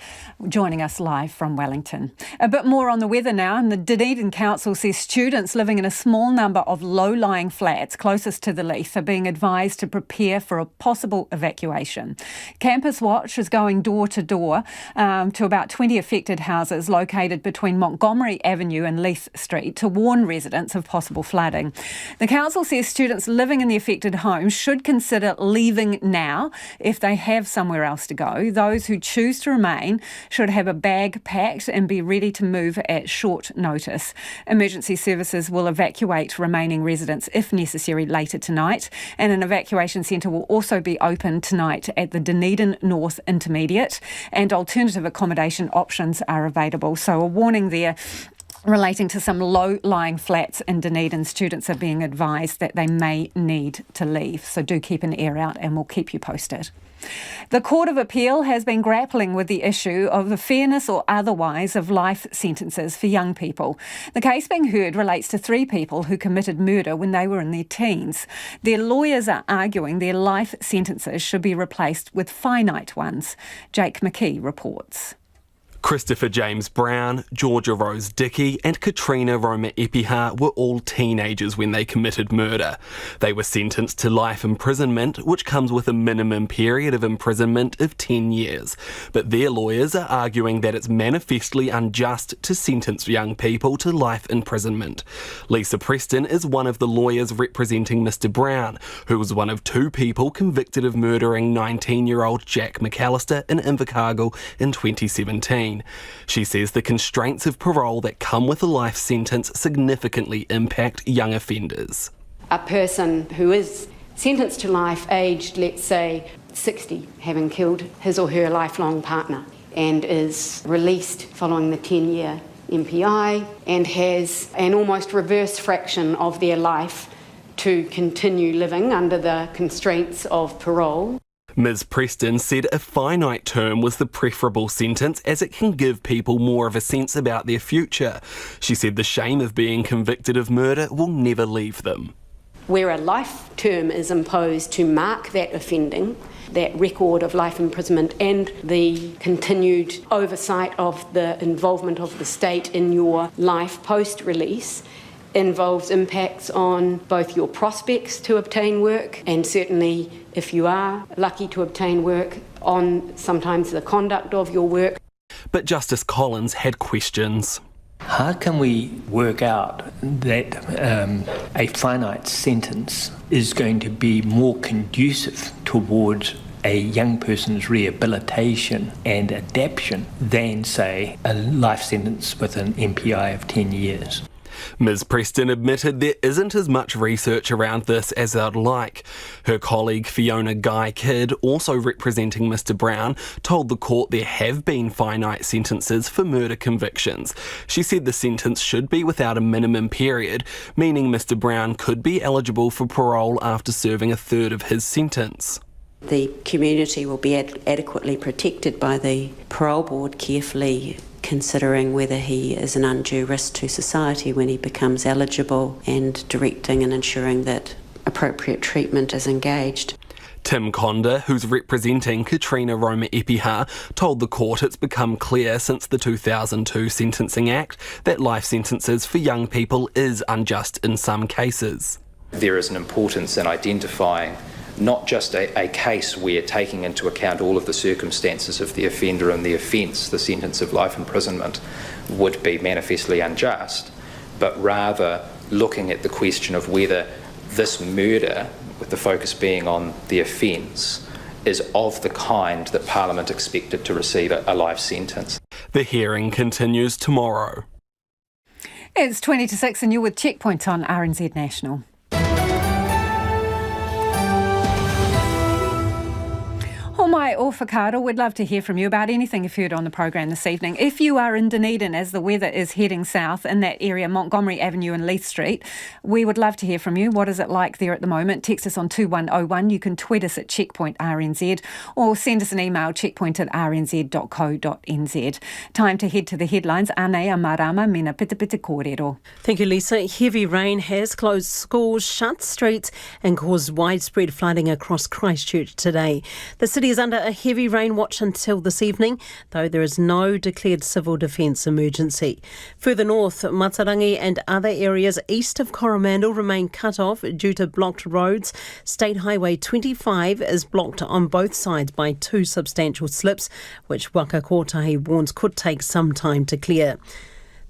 joining us live from Wellington. A bit more on the weather now. And the Dunedin Council says students living in a small number of low-lying flats closest to the Leith are being advised to prepare for a possible evacuation. Campus Watch is going door to door to about 20 affected houses located between Montgomery Avenue and Leith Street to warn residents of possible flooding. The council says students living in the affected homes should consider leaving now if they have somewhere else to go. Those who choose to remain should have a bag packed and be ready to move at short notice. Emergency services will evacuate remaining residents if necessary later tonight, and an evacuation centre will also be open tonight at the Dunedin North Intermediate, and alternative accommodation options are available. So a warning there relating to some low-lying flats in Dunedin. Students are being advised that they may need to leave. So do keep an ear out and we'll keep you posted. The Court of Appeal has been grappling with the issue of the fairness or otherwise of life sentences for young people. The case being heard relates to 3 people who committed murder when they were in their teens. Their lawyers are arguing their life sentences should be replaced with finite ones. Jake McKee reports. Christopher James Brown, Georgia Rose Dickey and Katrina Roma Epiha were all teenagers when they committed murder. They were sentenced to life imprisonment, which comes with a minimum period of imprisonment of 10 years. But their lawyers are arguing that it's manifestly unjust to sentence young people to life imprisonment. Lisa Preston is one of the lawyers representing Mr Brown, who was one of 2 people convicted of murdering 19-year-old Jack McAllister in Invercargill in 2017. She says the constraints of parole that come with a life sentence significantly impact young offenders. A person who is sentenced to life aged, let's say, 60, having killed his or her lifelong partner, and is released following the 10-year MPI and has an almost reverse fraction of their life to continue living under the constraints of parole. Ms Preston said a finite term was the preferable sentence as it can give people more of a sense about their future. She said the shame of being convicted of murder will never leave them. Where a life term is imposed to mark that offending, that record of life imprisonment and the continued oversight of the involvement of the state in your life post-release, involves impacts on both your prospects to obtain work and certainly, if you are lucky to obtain work, on sometimes the conduct of your work. But Justice Collins had questions. How can we work out that a finite sentence is going to be more conducive towards a young person's rehabilitation and adaptation than, say, a life sentence with an MPI of 10 years? Ms Preston admitted there isn't as much research around this as they'd like. Her colleague Fiona Guy-Kidd, also representing Mr Brown, told the court there have been finite sentences for murder convictions. She said the sentence should be without a minimum period, meaning Mr Brown could be eligible for parole after serving a third of his sentence. The community will be adequately protected by the parole board, carefully considering whether he is an undue risk to society when he becomes eligible and directing and ensuring that appropriate treatment is engaged. Tim Conda, who's representing Katrina Roma Epiha, told the court it's become clear since the 2002 Sentencing Act that life sentences for young people is unjust in some cases. There is an importance in identifying not just a case where taking into account all of the circumstances of the offender and the offence, the sentence of life imprisonment would be manifestly unjust, but rather looking at the question of whether this murder, with the focus being on the offence, is of the kind that Parliament expected to receive a life sentence. The hearing continues tomorrow. It's 20 to 6 and you're with Checkpoint on RNZ National. Mai o whakaaro, we'd love to hear from you about anything you've heard on the program this evening. If you are in Dunedin as the weather is heading south in that area, Montgomery Avenue and Leith Street, we would love to hear from you. What is it like there at the moment? Text us on 2101. You can tweet us at Checkpoint RNZ or send us an email, checkpoint@rnz.co.nz. Time to head to the headlines. Ane a marama mina pita pita kōrero. Thank you, Lisa. Heavy rain has closed schools, shut streets and caused widespread flooding across Christchurch today. The city is under a heavy rain watch until this evening, though there is no declared civil defence emergency. Further north, Matarangi and other areas east of Coromandel remain cut off due to blocked roads. State Highway 25 is blocked on both sides by two substantial slips, which Waka Kotahi warns could take some time to clear.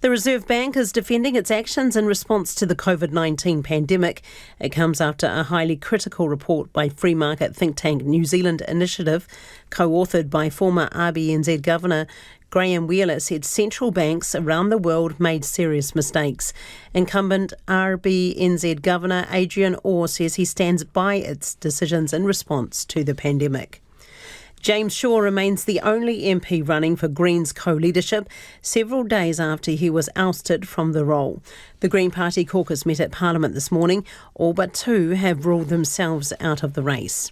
The Reserve Bank is defending its actions in response to the COVID-19 pandemic. It comes after a highly critical report by free market think tank New Zealand Initiative, co-authored by former RBNZ Governor Graham Wheeler, said central banks around the world made serious mistakes. Incumbent RBNZ Governor Adrian Orr says he stands by its decisions in response to the pandemic. James Shaw remains the only MP running for Greens co-leadership several days after he was ousted from the role. The Green Party caucus met at Parliament this morning. All but two have ruled themselves out of the race.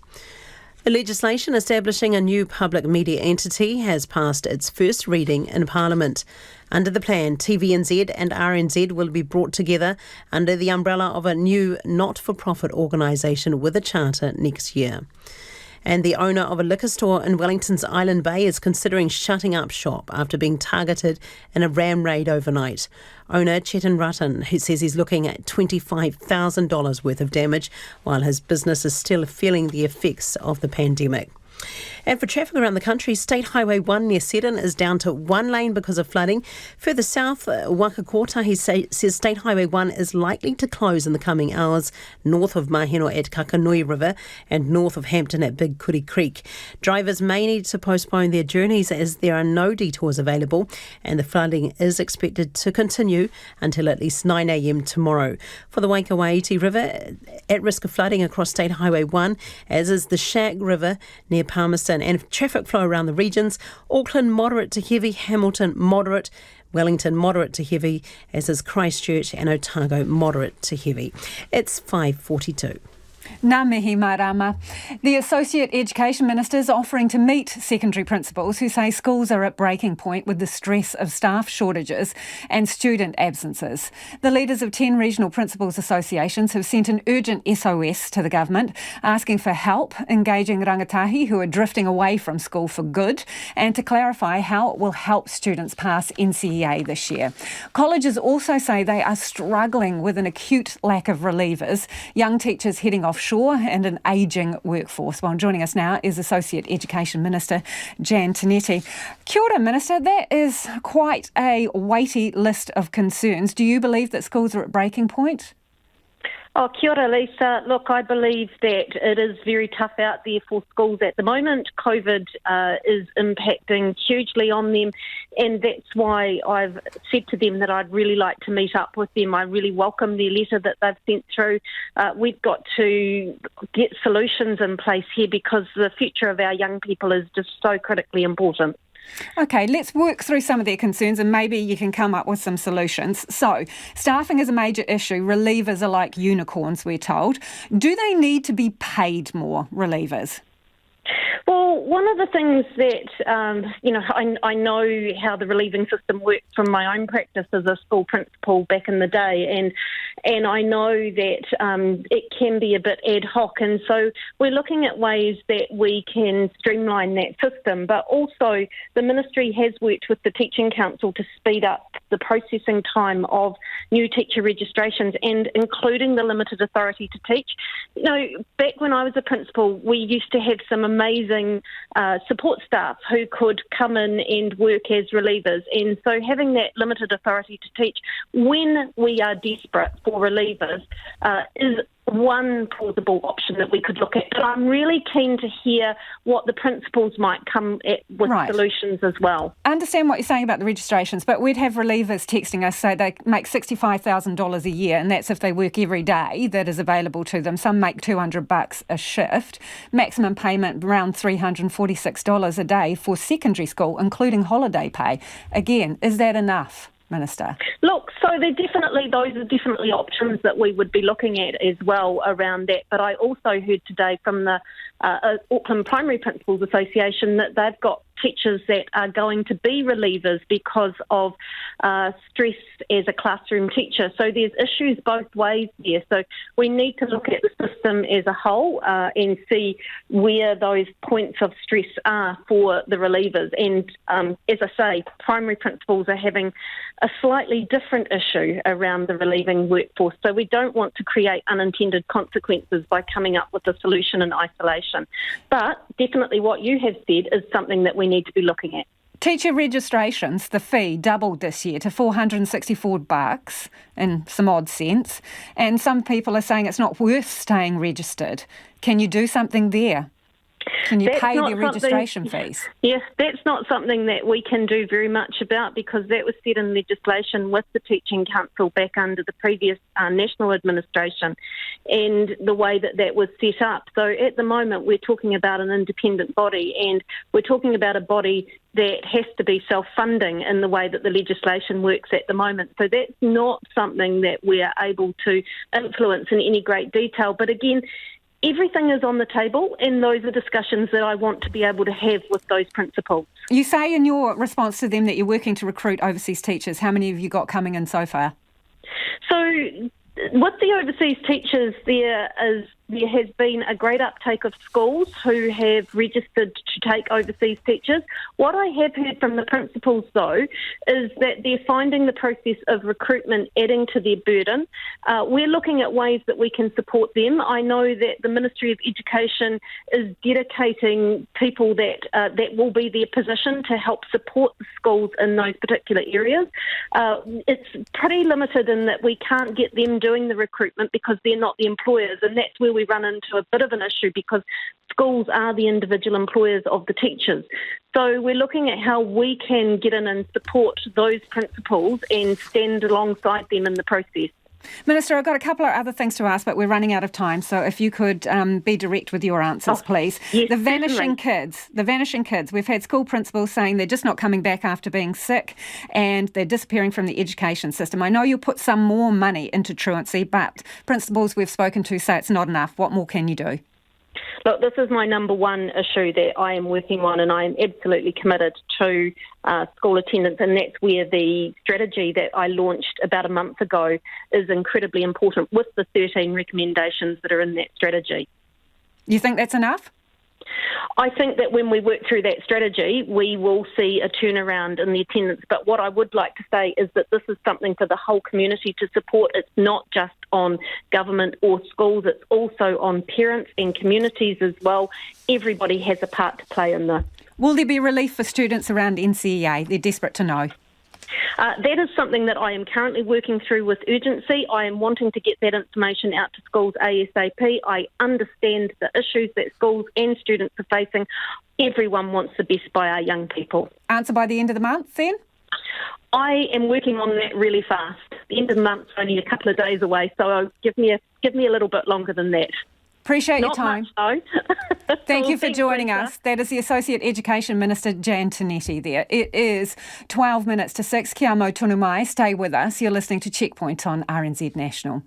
The legislation establishing a new public media entity has passed its first reading in Parliament. Under the plan, TVNZ and RNZ will be brought together under the umbrella of a new not-for-profit organisation with a charter next year. And the owner of a liquor store in Wellington's Island Bay is considering shutting up shop after being targeted in a ram raid overnight. Owner Chetan Rattan, who says he's looking at $25,000 worth of damage while his business is still feeling the effects of the pandemic. And for traffic around the country, State Highway 1 near Seddon is down to one lane because of flooding. Further south, Waka Kotahi says State Highway 1 is likely to close in the coming hours north of Maheno at Kakanui River and north of Hampton at Big Kuri Creek. Drivers may need to postpone their journeys as there are no detours available and the flooding is expected to continue until at least 9 a.m. tomorrow. For the Waikawaiti River, at risk of flooding across State Highway 1, as is the Shag River near Palmerston, and traffic flow around the regions. Auckland moderate to heavy, Hamilton moderate, Wellington moderate to heavy, as is Christchurch and Otago moderate to heavy. It's 5:42. Ngā mihi marama. The Associate Education Minister is offering to meet secondary principals who say schools are at breaking point with the stress of staff shortages and student absences. The leaders of 10 regional principals associations have sent an urgent SOS to the government asking for help engaging rangatahi who are drifting away from school for good and to clarify how it will help students pass NCEA this year. Colleges also say they are struggling with an acute lack of relievers, young teachers heading offshore and an ageing workforce. Well, joining us now is Associate Education Minister Jan Tinetti. Kia ora, Minister. That is quite a weighty list of concerns. Do you believe that schools are at breaking point? Oh, kia ora, Lisa. Look, I believe that it is very tough out there for schools at the moment. COVID is impacting hugely on them, and that's why I've said to them that I'd really like to meet up with them. I really welcome their letter that they've sent through. We've got to get solutions in place here because the future of our young people is just so critically important. Okay, let's work through some of their concerns and maybe you can come up with some solutions. So, staffing is a major issue. Relievers are like unicorns, we're told. Do they need to be paid more, relievers? Well, one of the things that, I know how the relieving system works from my own practice as a school principal back in the day, and I know that it can be a bit ad hoc, and so we're looking at ways that we can streamline that system, but also the Ministry has worked with the Teaching Council to speed up the processing time of new teacher registrations and including the limited authority to teach. You know, back when I was a principal, we used to have some amazing support staff who could come in and work as relievers. And so having that limited authority to teach when we are desperate for relievers is one plausible option that we could look at. But I'm really keen to hear what the principals might come at with solutions as well. I understand what you're saying about the registrations, but we'd have relievers texting us say they make $65,000 a year, and that's if they work every day that is available to them. Some make $200 a shift. Maximum payment around $346 a day for secondary school, including holiday pay. Again, is that enough, Minister? Look, so those are definitely options that we would be looking at as well around that. But I also heard today from the Auckland Primary Principals Association that they've got teachers that are going to be relievers because of stress as a classroom teacher. So there's issues both ways there. So we need to look at the system as a whole and see where those points of stress are for the relievers. And as I say, primary principals are having a slightly different issue around the relieving workforce. So we don't want to create unintended consequences by coming up with a solution in isolation. But definitely what you have said is something that we need to be looking at. Teacher registrations, the fee doubled this year to $464 in some odd cents, and some people are saying it's not worth staying registered. Can you do something there? Can you pay their registration fees? Yes, that's not something that we can do very much about because that was set in legislation with the Teaching Council back under the previous national administration and the way that was set up. So at the moment we're talking about an independent body and we're talking about a body that has to be self-funding in the way that the legislation works at the moment. So that's not something that we are able to influence in any great detail. But again, everything is on the table, and those are discussions that I want to be able to have with those principals. You say in your response to them that you're working to recruit overseas teachers. How many have you got coming in so far? So with the overseas teachers, there has been a great uptake of schools who have registered to take overseas teachers. What I have heard from the principals, though, is that they're finding the process of recruitment adding to their burden. We're looking at ways that we can support them. I know that the Ministry of Education is dedicating people that will be their position to help support the schools in those particular areas. It's pretty limited in that we can't get them doing the recruitment because they're not the employers, and that's where we run into a bit of an issue because schools are the individual employers of the teachers. So we're looking at how we can get in and support those principals and stand alongside them in the process. Minister, I've got a couple of other things to ask, but we're running out of time. So if you could be direct with your answers, please. Yes, the vanishing kids. We've had school principals saying they're just not coming back after being sick and they're disappearing from the education system. I know you'll put some more money into truancy, but principals we've spoken to say it's not enough. What more can you do? Look, this is my number one issue that I am working on, and I am absolutely committed to school attendance, and that's where the strategy that I launched about a month ago is incredibly important with the 13 recommendations that are in that strategy. You think that's enough? I think that when we work through that strategy, we will see a turnaround in the attendance. But what I would like to say is that this is something for the whole community to support. It's not just on government or schools, it's also on parents and communities as well. Everybody has a part to play in this. Will there be relief for students around NCEA? They're desperate to know. That is something that I am currently working through with urgency. I am wanting to get that information out to schools ASAP. I understand the issues that schools and students are facing. Everyone wants the best by our young people. Answer by the end of the month, then? I am working on that really fast. The end of the month's only a couple of days away, so give me a little bit longer than that. Appreciate your time. Not much, though. Thank you for joining us. That is the Associate Education Minister, Jan Tinetti there. It is 12 minutes to 6. Kia mau tonu mai. Stay with us. You're listening to Checkpoint on RNZ National.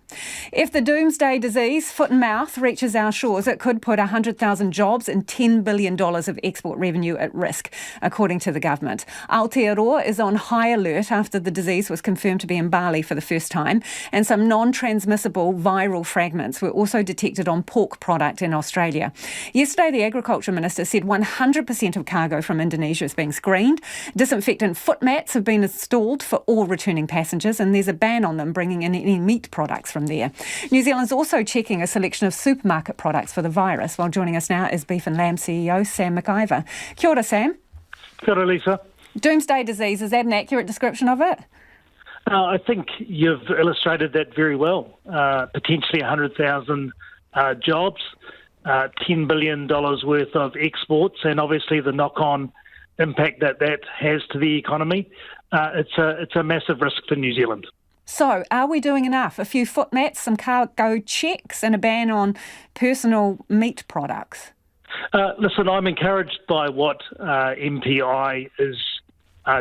If the doomsday disease, foot and mouth, reaches our shores, it could put 100,000 jobs and $10 billion of export revenue at risk, according to the government. Aotearoa is on high alert after the disease was confirmed to be in Bali for the first time, and some non-transmissible viral fragments were also detected on pork product in Australia. Yesterday, the Agriculture Minister said 100% of cargo from Indonesia is being screened. Disinfectant foot mats have been installed for all returning passengers, and there's a ban on them bringing in any meat products from there. New Zealand's also checking a selection of supermarket products for the virus. While joining us now is Beef and Lamb CEO Sam McIver. Kia ora, Sam. Kia ora, Lisa. Doomsday disease, is that an accurate description of it? I think you've illustrated that very well. Potentially 100,000 jobs, $10 billion worth of exports, and obviously the knock-on impact that has to the economy. It's a massive risk for New Zealand. So, are we doing enough? A few foot mats, some cargo checks, and a ban on personal meat products? Listen, I'm encouraged by what MPI is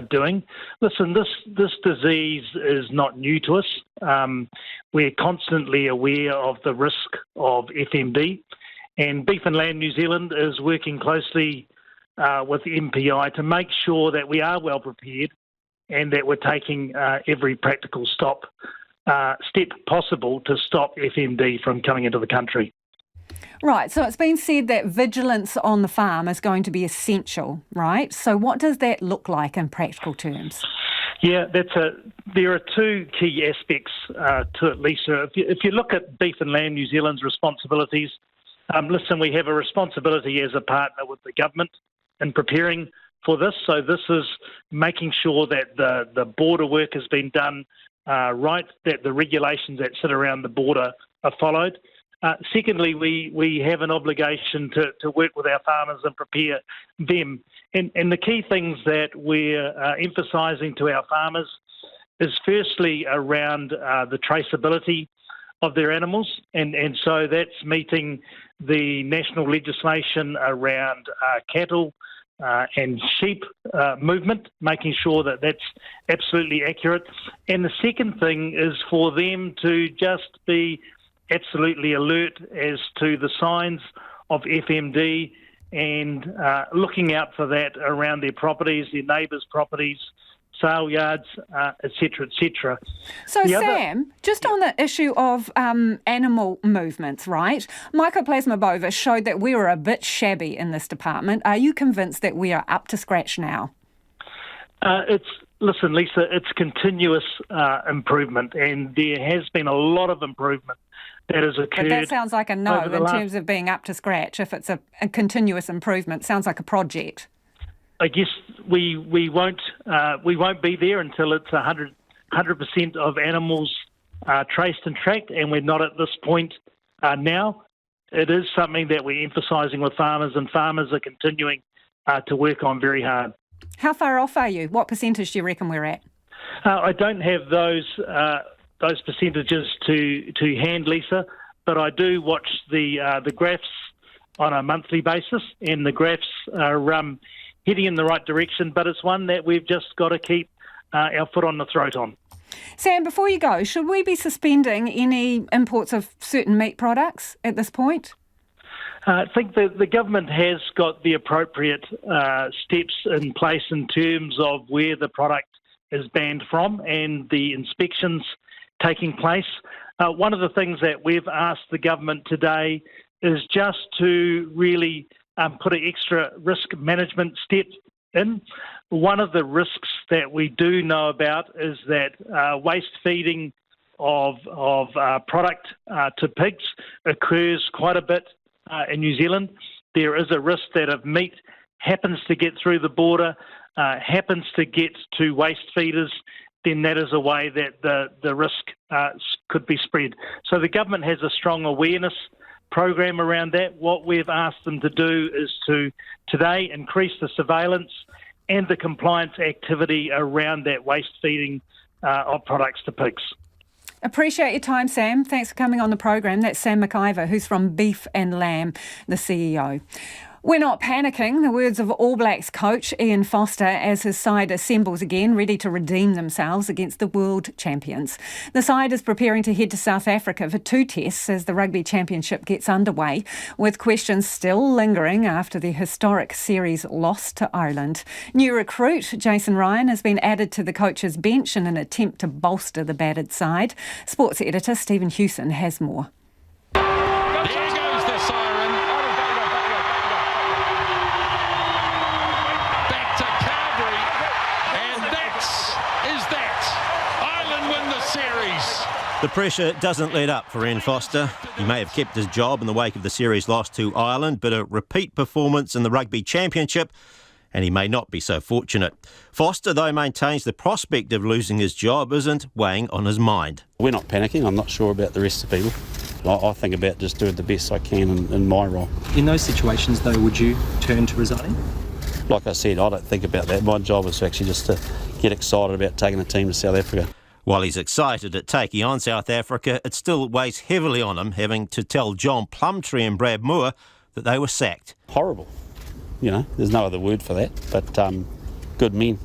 doing. Listen, this disease is not new to us. We're constantly aware of the risk of FMD, and Beef and Lamb New Zealand is working closely with MPI to make sure that we are well prepared and that we're taking every practical step possible to stop FMD from coming into the country. Right, so it's been said that vigilance on the farm is going to be essential, right? So what does that look like in practical terms? Yeah, there are two key aspects to it, Lisa. If you look at Beef and Lamb New Zealand's responsibilities, listen, we have a responsibility as a partner with the government in preparing for this. So this is making sure that the border work has been done right, that the regulations that sit around the border are followed. Secondly, we have an obligation to work with our farmers and prepare them. And the key things that we're emphasising to our farmers is firstly around the traceability of their animals. And so that's meeting the national legislation around cattle and sheep movement, making sure that that's absolutely accurate. And the second thing is for them to just be absolutely alert as to the signs of FMD and looking out for that around their properties, their neighbours' properties, sale yards, etc., etc. So, Sam, just on the issue of animal movements, right? Mycoplasma bovis showed that we were a bit shabby in this department. Are you convinced that we are up to scratch now? Listen, Lisa, it's continuous improvement, and there has been a lot of improvement that has occurred. But that sounds like a no in terms of being up to scratch. If it's a continuous improvement, sounds like a project. I guess we won't be there until it's 100% of animals traced and tracked, and we're not at this point now. It is something that we're emphasising with farmers, and farmers are continuing to work on very hard. How far off are you? What percentage do you reckon we're at? I don't have those percentages to hand, Lisa, but I do watch the graphs on a monthly basis, and the graphs are heading in the right direction, but it's one that we've just got to keep our foot on the throat on. Sam, before you go, should we be suspending any imports of certain meat products at this point? I think the government has got the appropriate steps in place in terms of where the product is banned from and the inspections taking place. One of the things that we've asked the government today is just to really put an extra risk management step in. One of the risks that we do know about is that waste feeding of product to pigs occurs quite a bit in New Zealand. There is a risk that if meat happens to get through the border, happens to get to waste feeders, then that is a way that the risk could be spread. So the government has a strong awareness program around that. What we've asked them to do is to today increase the surveillance and the compliance activity around that waste feeding of products to pigs. Appreciate your time, Sam. Thanks for coming on the program. That's Sam McIver, who's from Beef and Lamb, the CEO. We're not panicking, the words of All Blacks coach Ian Foster as his side assembles again, ready to redeem themselves against the world champions. The side is preparing to head to South Africa for 2 tests as the Rugby Championship gets underway, with questions still lingering after the historic series loss to Ireland. New recruit Jason Ryan has been added to the coach's bench in an attempt to bolster the battered side. Sports editor Stephen Hewson has more. The pressure doesn't let up for Ian Foster. He may have kept his job in the wake of the series loss to Ireland, but a repeat performance in the Rugby Championship and he may not be so fortunate. Foster, though, maintains the prospect of losing his job isn't weighing on his mind. We're not panicking. I'm not sure about the rest of the people. I think about just doing the best I can in my role. In those situations, though, would you turn to resigning? Like I said, I don't think about that. My job is actually just to get excited about taking the team to South Africa. While he's excited at taking on South Africa, it still weighs heavily on him having to tell John Plumtree and Brad Moore that they were sacked. Horrible. You know, there's no other word for that, but good men.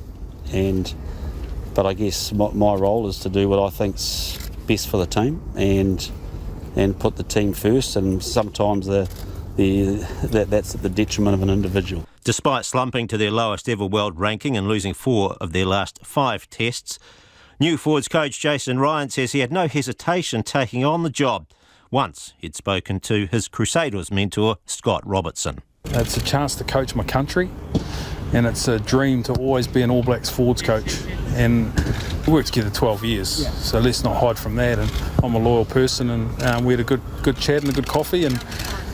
But I guess my role is to do what I think's best for the team and put the team first, and sometimes that's at the detriment of an individual. Despite slumping to their lowest ever world ranking and losing 4 of their last 5 tests, new Forwards coach Jason Ryan says he had no hesitation taking on the job. Once he'd spoken to his Crusaders mentor Scott Robertson. It's a chance to coach my country, and it's a dream to always be an All Blacks forwards coach. And we worked together 12 years, so let's not hide from that. And I'm a loyal person, and we had a good chat and a good coffee, and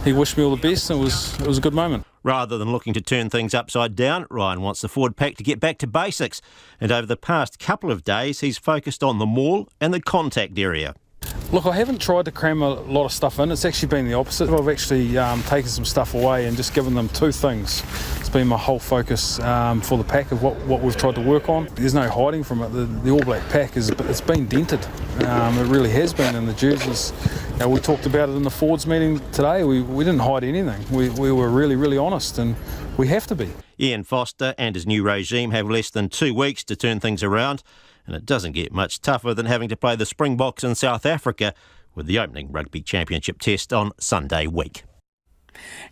he wished me all the best, and it was a good moment. Rather than looking to turn things upside down, Ryan wants the forward pack to get back to basics. And over the past couple of days, he's focused on the maul and the contact area. Look, I haven't tried to cram a lot of stuff in. It's actually been the opposite. I've actually taken some stuff away and just given them 2 things. It's been my whole focus for the pack of what we've tried to work on. There's no hiding from it. The All Black pack it's been dented. It really has been in the jerseys. You know, we talked about it in the Forwards meeting today. We didn't hide anything. We were really, really honest, and we have to be. Ian Foster and his new regime have less than 2 weeks to turn things around, and it doesn't get much tougher than having to play the Springboks in South Africa with the opening Rugby Championship test on Sunday week.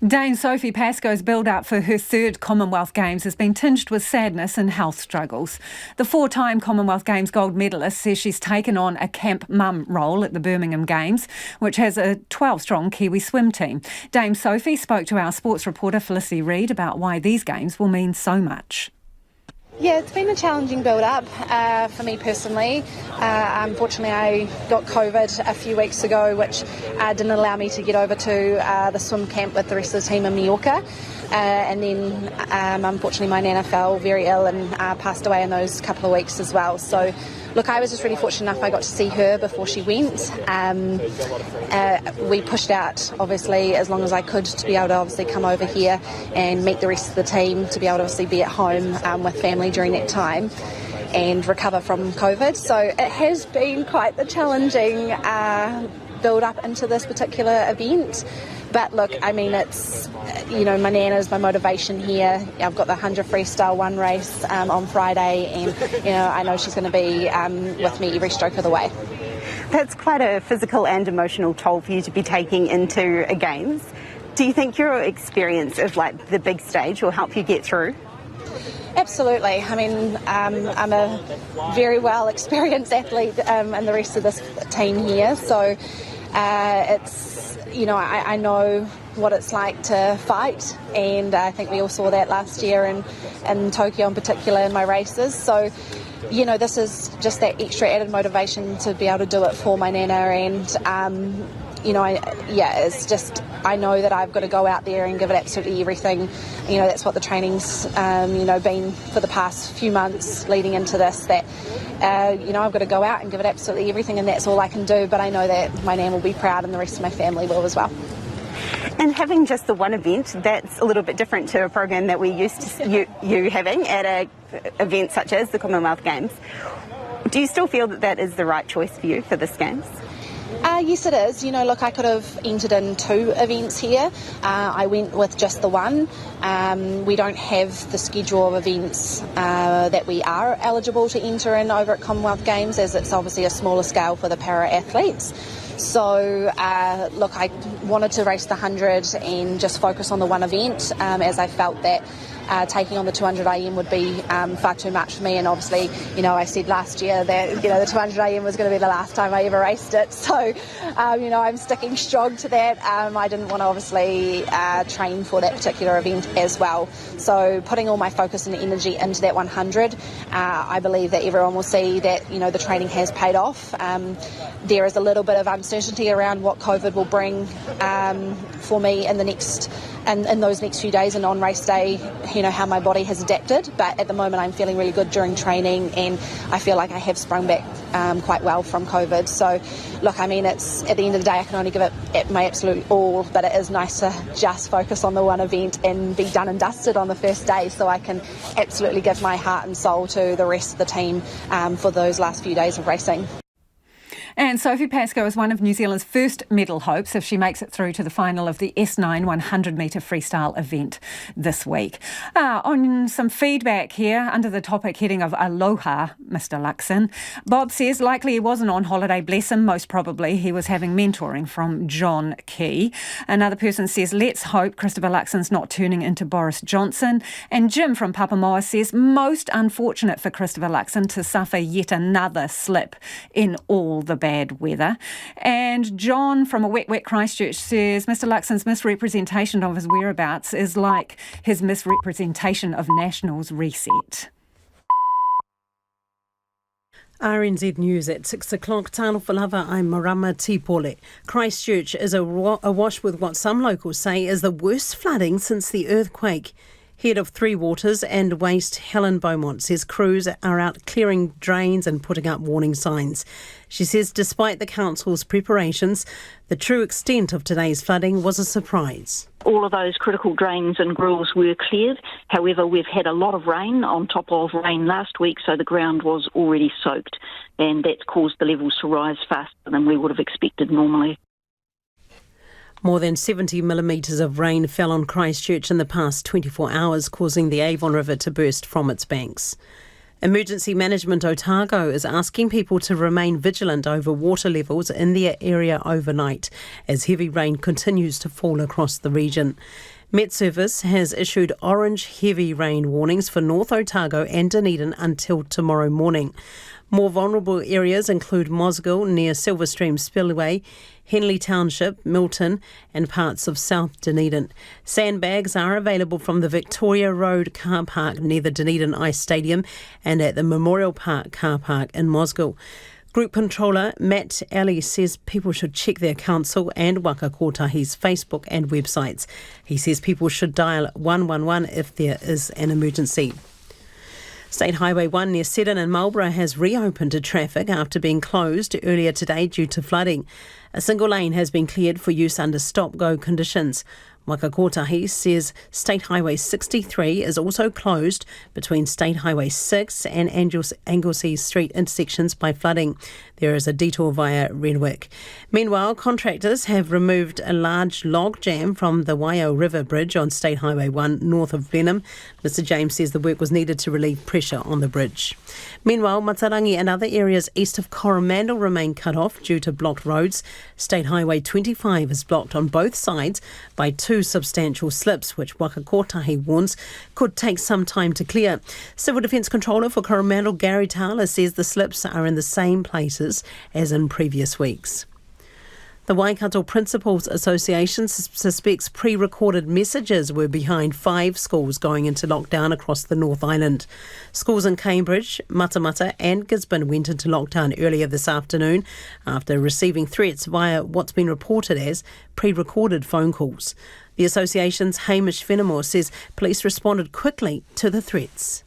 Dame Sophie Pascoe's build-up for her 3rd Commonwealth Games has been tinged with sadness and health struggles. The 4-time Commonwealth Games gold medalist says she's taken on a camp mum role at the Birmingham Games, which has a 12-strong Kiwi swim team. Dame Sophie spoke to our sports reporter Felicity Reid about why these games will mean so much. Yeah, it's been a challenging build-up for me personally. Unfortunately, I got COVID a few weeks ago, which didn't allow me to get over to the swim camp with the rest of the team in Mallorca. And then, unfortunately, my nana fell very ill and passed away in those couple of weeks as well. So, look, I was just really fortunate enough I got to see her before she went. We pushed out, obviously, as long as I could to be able to obviously come over here and meet the rest of the team, to be able to obviously be at home with family during that time and recover from COVID. So it has been quite the challenging build-up into this particular event. But look, I mean, it's, you know, my nana's my motivation here. I've got the 100 freestyle 1 race on Friday, and, you know, I know she's going to be with me every stroke of the way. That's quite a physical and emotional toll for you to be taking into a Games. Do you think your experience of, like, the big stage will help you get through? Absolutely. I mean, I'm a very well experienced athlete and the rest of this team here, so it's, you know, I know what it's like to fight, and I think we all saw that last year in Tokyo in particular in my races. So, you know, this is just that extra added motivation to be able to do it for my nana, and you know, it's just, I know that I've got to go out there and give it absolutely everything. You know, that's what the training's, you know, been for the past few months leading into this, that, you know, I've got to go out and give it absolutely everything, and that's all I can do. But I know that my nan will be proud and the rest of my family will as well. And having just the one event, that's a little bit different to a program that we're used to you having at an event such as the Commonwealth Games. Do you still feel that that is the right choice for you for this Games? Yes, it is. You know, look, I could have entered in 2 events here. I went with just the 1. We don't have the schedule of events that we are eligible to enter in over at Commonwealth Games, as it's obviously a smaller scale for the para-athletes. So, look, I wanted to race the 100 and just focus on the 1 event, as I felt that taking on the 200 IM would be far too much for me. And obviously, you know, I said last year that, you know, the 200 IM was going to be the last time I ever raced it. So, you know, I'm sticking strong to that. I didn't want to obviously train for that particular event as well. So putting all my focus and energy into that 100, I believe that everyone will see that, you know, the training has paid off. There is a little bit of uncertainty around what COVID will bring for me in the next in those next few days and on race day, how my body has adapted. But at the moment I'm feeling really good during training, and I feel like I have sprung back quite well from COVID. So look, it's at the end of the day I can only give it my absolute all, but it is nice to just focus on the one event and be done and dusted on the first day, so I can absolutely give my heart and soul to the rest of the team for those last few days of racing. And Sophie Pascoe is one of New Zealand's first medal hopes if she makes it through to the final of the S9 100-metre freestyle event this week. On some feedback here under the topic heading of Aloha, Mr Luxon. Bob says likely he wasn't on holiday, bless him, most probably he was having mentoring from John Key. Another person says let's hope Christopher Luxon's not turning into Boris Johnson. And Jim from Papamoa says most unfortunate for Christopher Luxon to suffer yet another slip in all the bad weather. And John from a wet Christchurch says Mr Luxon's misrepresentation of his whereabouts is like his misrepresentation of National's reset. RNZ News at 6 o'clock. Tāno Whalava, I'm Marama Tipole. Christchurch is awash with what some locals say is the worst flooding since the earthquake. Head of Three Waters and Waste, Helen Beaumont, says crews are out clearing drains and putting up warning signs. She says despite the council's preparations, the true extent of today's flooding was a surprise. All of those critical drains and grills were cleared. However, we've had a lot of rain on top of rain last week, so the ground was already soaked, and that's caused the levels to rise faster than we would have expected normally. More than 70 millimetres of rain fell on Christchurch in the past 24 hours, causing the Avon River to burst from its banks. Emergency Management Otago is asking people to remain vigilant over water levels in their area overnight as heavy rain continues to fall across the region. Met Service has issued orange heavy rain warnings for North Otago and Dunedin until tomorrow morning. More vulnerable areas include Mosgiel near Silverstream Spillway, Henley Township, Milton and parts of South Dunedin. Sandbags are available from the Victoria Road car park near the Dunedin Ice Stadium and at the Memorial Park car park in Mosgiel. Group Controller Matt Alley says people should check their council and Waka Kotahi's Facebook and websites. He says people should dial 111 if there is an emergency. State Highway 1 near Seddon and Marlborough has reopened to traffic after being closed earlier today due to flooding. A single lane has been cleared for use under stop-go conditions. Waka Kotahi says State Highway 63 is also closed between State Highway 6 and Anglesea Street intersections by flooding. There is a detour via Renwick. Meanwhile, contractors have removed a large log jam from the Waio River Bridge on State Highway 1 north of Blenheim. Mr James says the work was needed to relieve pressure on the bridge. Meanwhile, Matarangi and other areas east of Coromandel remain cut off due to blocked roads. State Highway 25 is blocked on both sides by two substantial slips, which Waka Kotahi warns could take some time to clear. Civil Defence Controller for Coromandel, Gary Tala, says the slips are in the same places as in previous weeks. The Waikato Principals Association suspects pre-recorded messages were behind 5 schools going into lockdown across the North Island. Schools in Cambridge, Matamata and Gisborne went into lockdown earlier this afternoon after receiving threats via what's been reported as pre-recorded phone calls. The association's Hamish Fenimore says police responded quickly to the threats.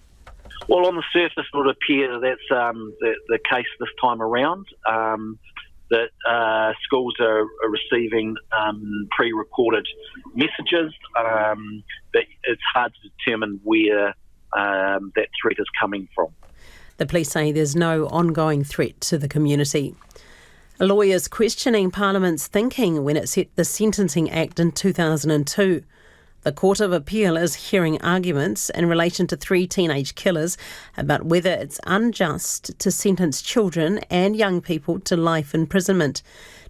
Well, on the surface, it would appear that's the case this time around, that schools are receiving pre-recorded messages, but it's hard to determine where that threat is coming from. The police say there's no ongoing threat to the community. Lawyers questioning Parliament's thinking when it set the Sentencing Act in 2002. The Court of Appeal is hearing arguments in relation to 3 teenage killers about whether it's unjust to sentence children and young people to life imprisonment.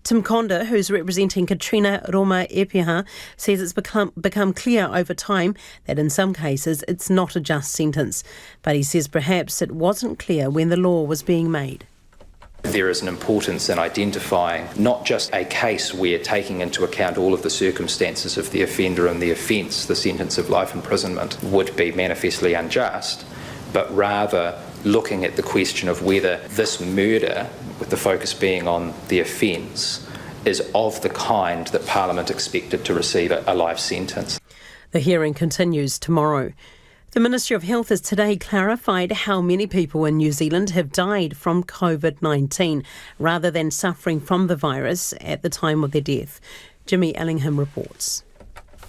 Tim Conda, who's representing Katrina Roma Epiha, says it's become clear over time that in some cases it's not a just sentence. But he says perhaps it wasn't clear when the law was being made. There is an importance in identifying not just a case where taking into account all of the circumstances of the offender and the offence, the sentence of life imprisonment would be manifestly unjust, but rather looking at the question of whether this murder, with the focus being on the offence, is of the kind that Parliament expected to receive a life sentence. The hearing continues tomorrow. The Ministry of Health has today clarified how many people in New Zealand have died from COVID-19 rather than suffering from the virus at the time of their death. Jimmy Ellingham reports.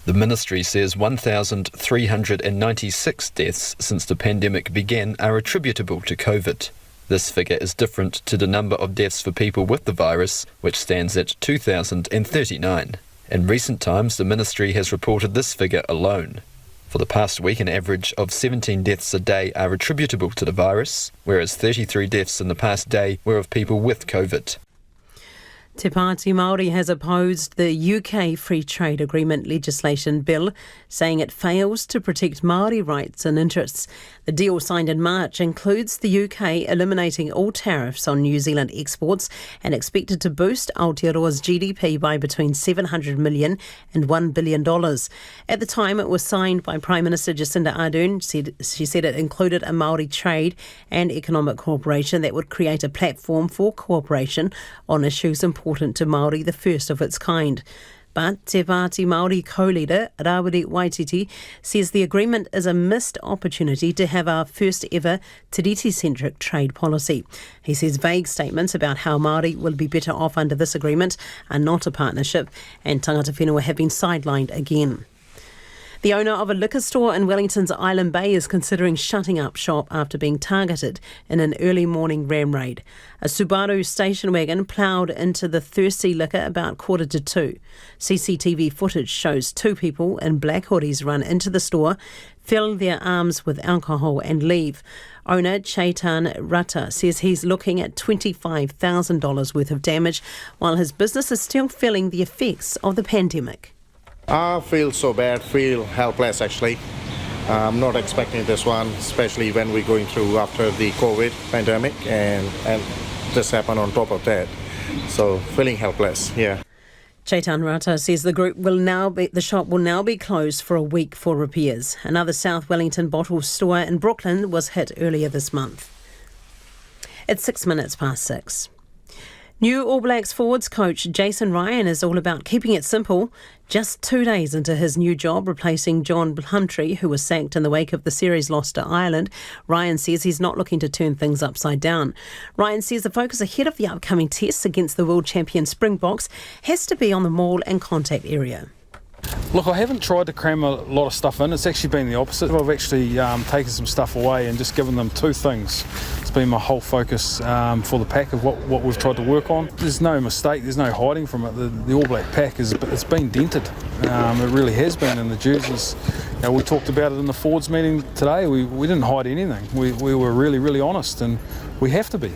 The ministry says 1,396 deaths since the pandemic began are attributable to COVID. This figure is different to the number of deaths for people with the virus, which stands at 2,039. In recent times, the ministry has reported this figure alone. For the past week, an average of 17 deaths a day are attributable to the virus, whereas 33 deaths in the past day were of people with COVID. Te Pāti Māori has opposed the UK Free Trade Agreement legislation bill, saying it fails to protect Māori rights and interests. The deal signed in March includes the UK eliminating all tariffs on New Zealand exports and expected to boost Aotearoa's GDP by between $700 million and $1 billion. At the time it was signed by Prime Minister Jacinda Ardern, she said it included a Māori trade and economic cooperation that would create a platform for cooperation on issues important to Māori, the first of its kind. But Te Pāti Māori co-leader Rawiri Waititi says the agreement is a missed opportunity to have our first ever tiriti-centric trade policy. He says vague statements about how Māori will be better off under this agreement are not a partnership, and tangata whenua have been sidelined again. The owner of a liquor store in Wellington's Island Bay is considering shutting up shop after being targeted in an early morning ram raid. A Subaru station wagon ploughed into the thirsty liquor about 1:45. CCTV footage shows two people in black hoodies run into the store, fill their arms with alcohol and leave. Owner Chaitan Rata says he's looking at $25,000 worth of damage, while his business is still feeling the effects of the pandemic. I feel so bad, feel helpless actually. I'm not expecting this one, especially when we're going through after the COVID pandemic and this happened on top of that. So feeling helpless, yeah. Chaitan Rata says the shop will now be closed for a week for repairs. Another South Wellington bottle store in Brooklyn was hit earlier this month. It's 6:06. New All Blacks forwards coach Jason Ryan is all about keeping it simple. Just 2 days into his new job, replacing John Plumtree, who was sacked in the wake of the series loss to Ireland, Ryan says he's not looking to turn things upside down. Ryan says the focus ahead of the upcoming tests against the world champion Springboks has to be on the maul and contact area. Look, I haven't tried to cram a lot of stuff in. It's actually been the opposite. I've actually taken some stuff away and just given them two things. It's been my whole focus for the pack of what we've tried to work on. There's no mistake, there's no hiding from it. The All Black pack it's been dented. It really has been in the jerseys. We talked about it in the forwards meeting today. We didn't hide anything. We were really, really honest, and we have to be.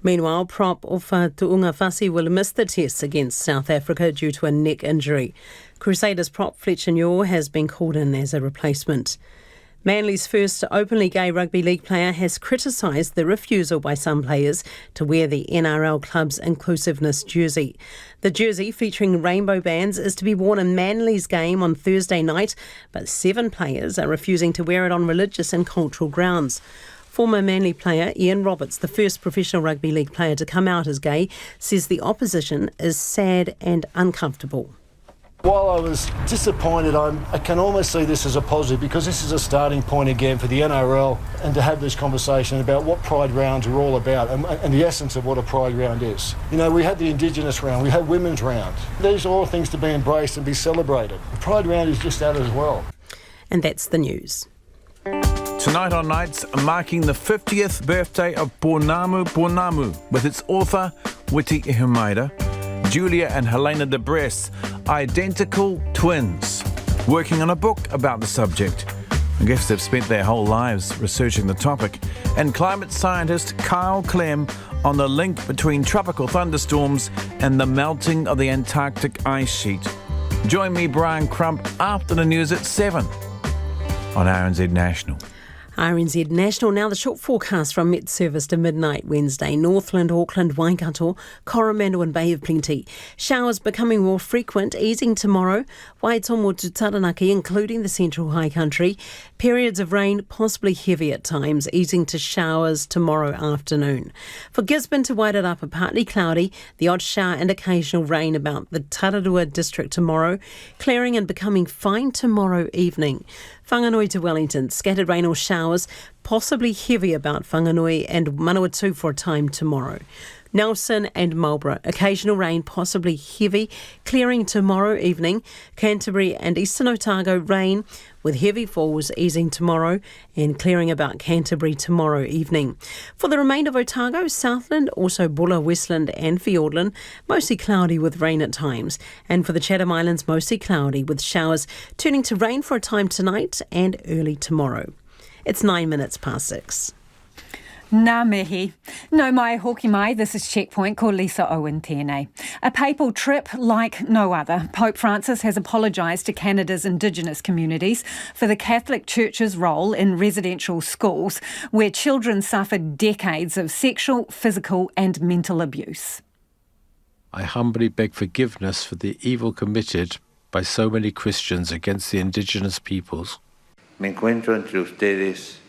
Meanwhile, prop Ofa Tu'ungafasi will miss the tests against South Africa due to a neck injury. Crusaders prop Fletcher Newell has been called in as a replacement. Manly's first openly gay rugby league player has criticised the refusal by some players to wear the NRL club's inclusiveness jersey. The jersey, featuring rainbow bands, is to be worn in Manly's game on Thursday night, but 7 players are refusing to wear it on religious and cultural grounds. Former Manly player Ian Roberts, the first professional rugby league player to come out as gay, says the opposition is sad and uncomfortable. While I was disappointed, I can almost see this as a positive, because this is a starting point again for the NRL, and to have this conversation about what Pride rounds are all about and the essence of what a Pride round is. We had the Indigenous round, we had Women's round. These are all things to be embraced and be celebrated. The Pride round is just that as well. And that's the news. Tonight on Nights, marking the 50th birthday of Pounamu with its author, Witi Ihumaida, Julia and Helena de Bress, identical twins, working on a book about the subject. I guess they've spent their whole lives researching the topic. And climate scientist Kyle Clem on the link between tropical thunderstorms and the melting of the Antarctic ice sheet. Join me, Brian Crump, after the news at 7 on RNZ National. RNZ National, now the short forecast from Met Service to midnight Wednesday. Northland, Auckland, Waikato, Coromandel and Bay of Plenty. Showers becoming more frequent, easing tomorrow. Waitomo to Taranaki, including the central high country. Periods of rain, possibly heavy at times, easing to showers tomorrow afternoon. For Gisborne to Wairarapa, partly cloudy, the odd shower and occasional rain about the Tararua district tomorrow. Clearing and becoming fine tomorrow evening. Whanganui to Wellington, scattered rain or showers, possibly heavy about Whanganui and Manawatu for a time tomorrow. Nelson and Marlborough, occasional rain, possibly heavy, clearing tomorrow evening. Canterbury and Eastern Otago, rain with heavy falls easing tomorrow and clearing about Canterbury tomorrow evening. For the remainder of Otago, Southland, also Bulla, Westland and Fiordland, mostly cloudy with rain at times. And for the Chatham Islands, mostly cloudy with showers turning to rain for a time tonight and early tomorrow. It's 6:09. Nā mihi. No mai hoki mai, this is Checkpoint, ko Lisa Owen tēnei. A papal trip like no other. Pope Francis has apologised to Canada's Indigenous communities for the Catholic Church's role in residential schools where children suffered decades of sexual, physical and mental abuse. I humbly beg forgiveness for the evil committed by so many Christians against the Indigenous peoples. Me encuentro entre ustedes.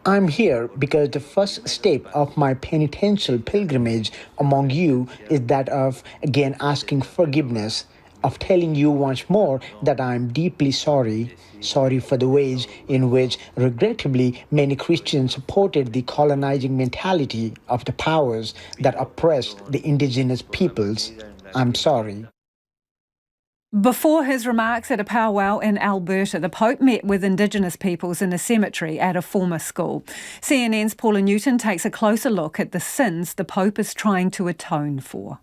I'm here because the first step of my penitential pilgrimage among you is that of again asking forgiveness, of telling you once more that I'm deeply sorry for the ways in which, regrettably, many Christians supported the colonizing mentality of the powers that oppressed the indigenous peoples. I'm sorry. Before his remarks at a powwow in Alberta, the Pope met with Indigenous peoples in a cemetery at a former school. CNN's Paula Newton takes a closer look at the sins the Pope is trying to atone for.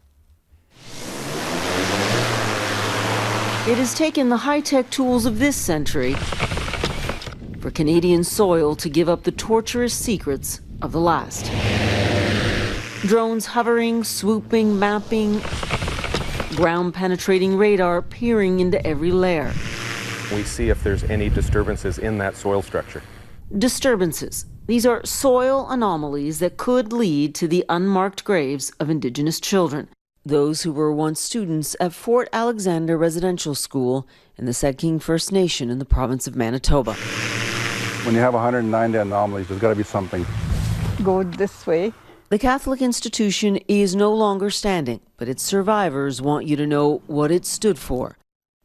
It has taken the high-tech tools of this century for Canadian soil to give up the torturous secrets of the last. Drones hovering, swooping, mapping, ground-penetrating radar peering into every layer. We see if there's any disturbances in that soil structure. Disturbances. These are soil anomalies that could lead to the unmarked graves of Indigenous children, those who were once students at Fort Alexander Residential School in the Sedking First Nation in the province of Manitoba. When you have 190 anomalies, there's got to be something. Go this way. The Catholic institution is no longer standing, but its survivors want you to know what it stood for.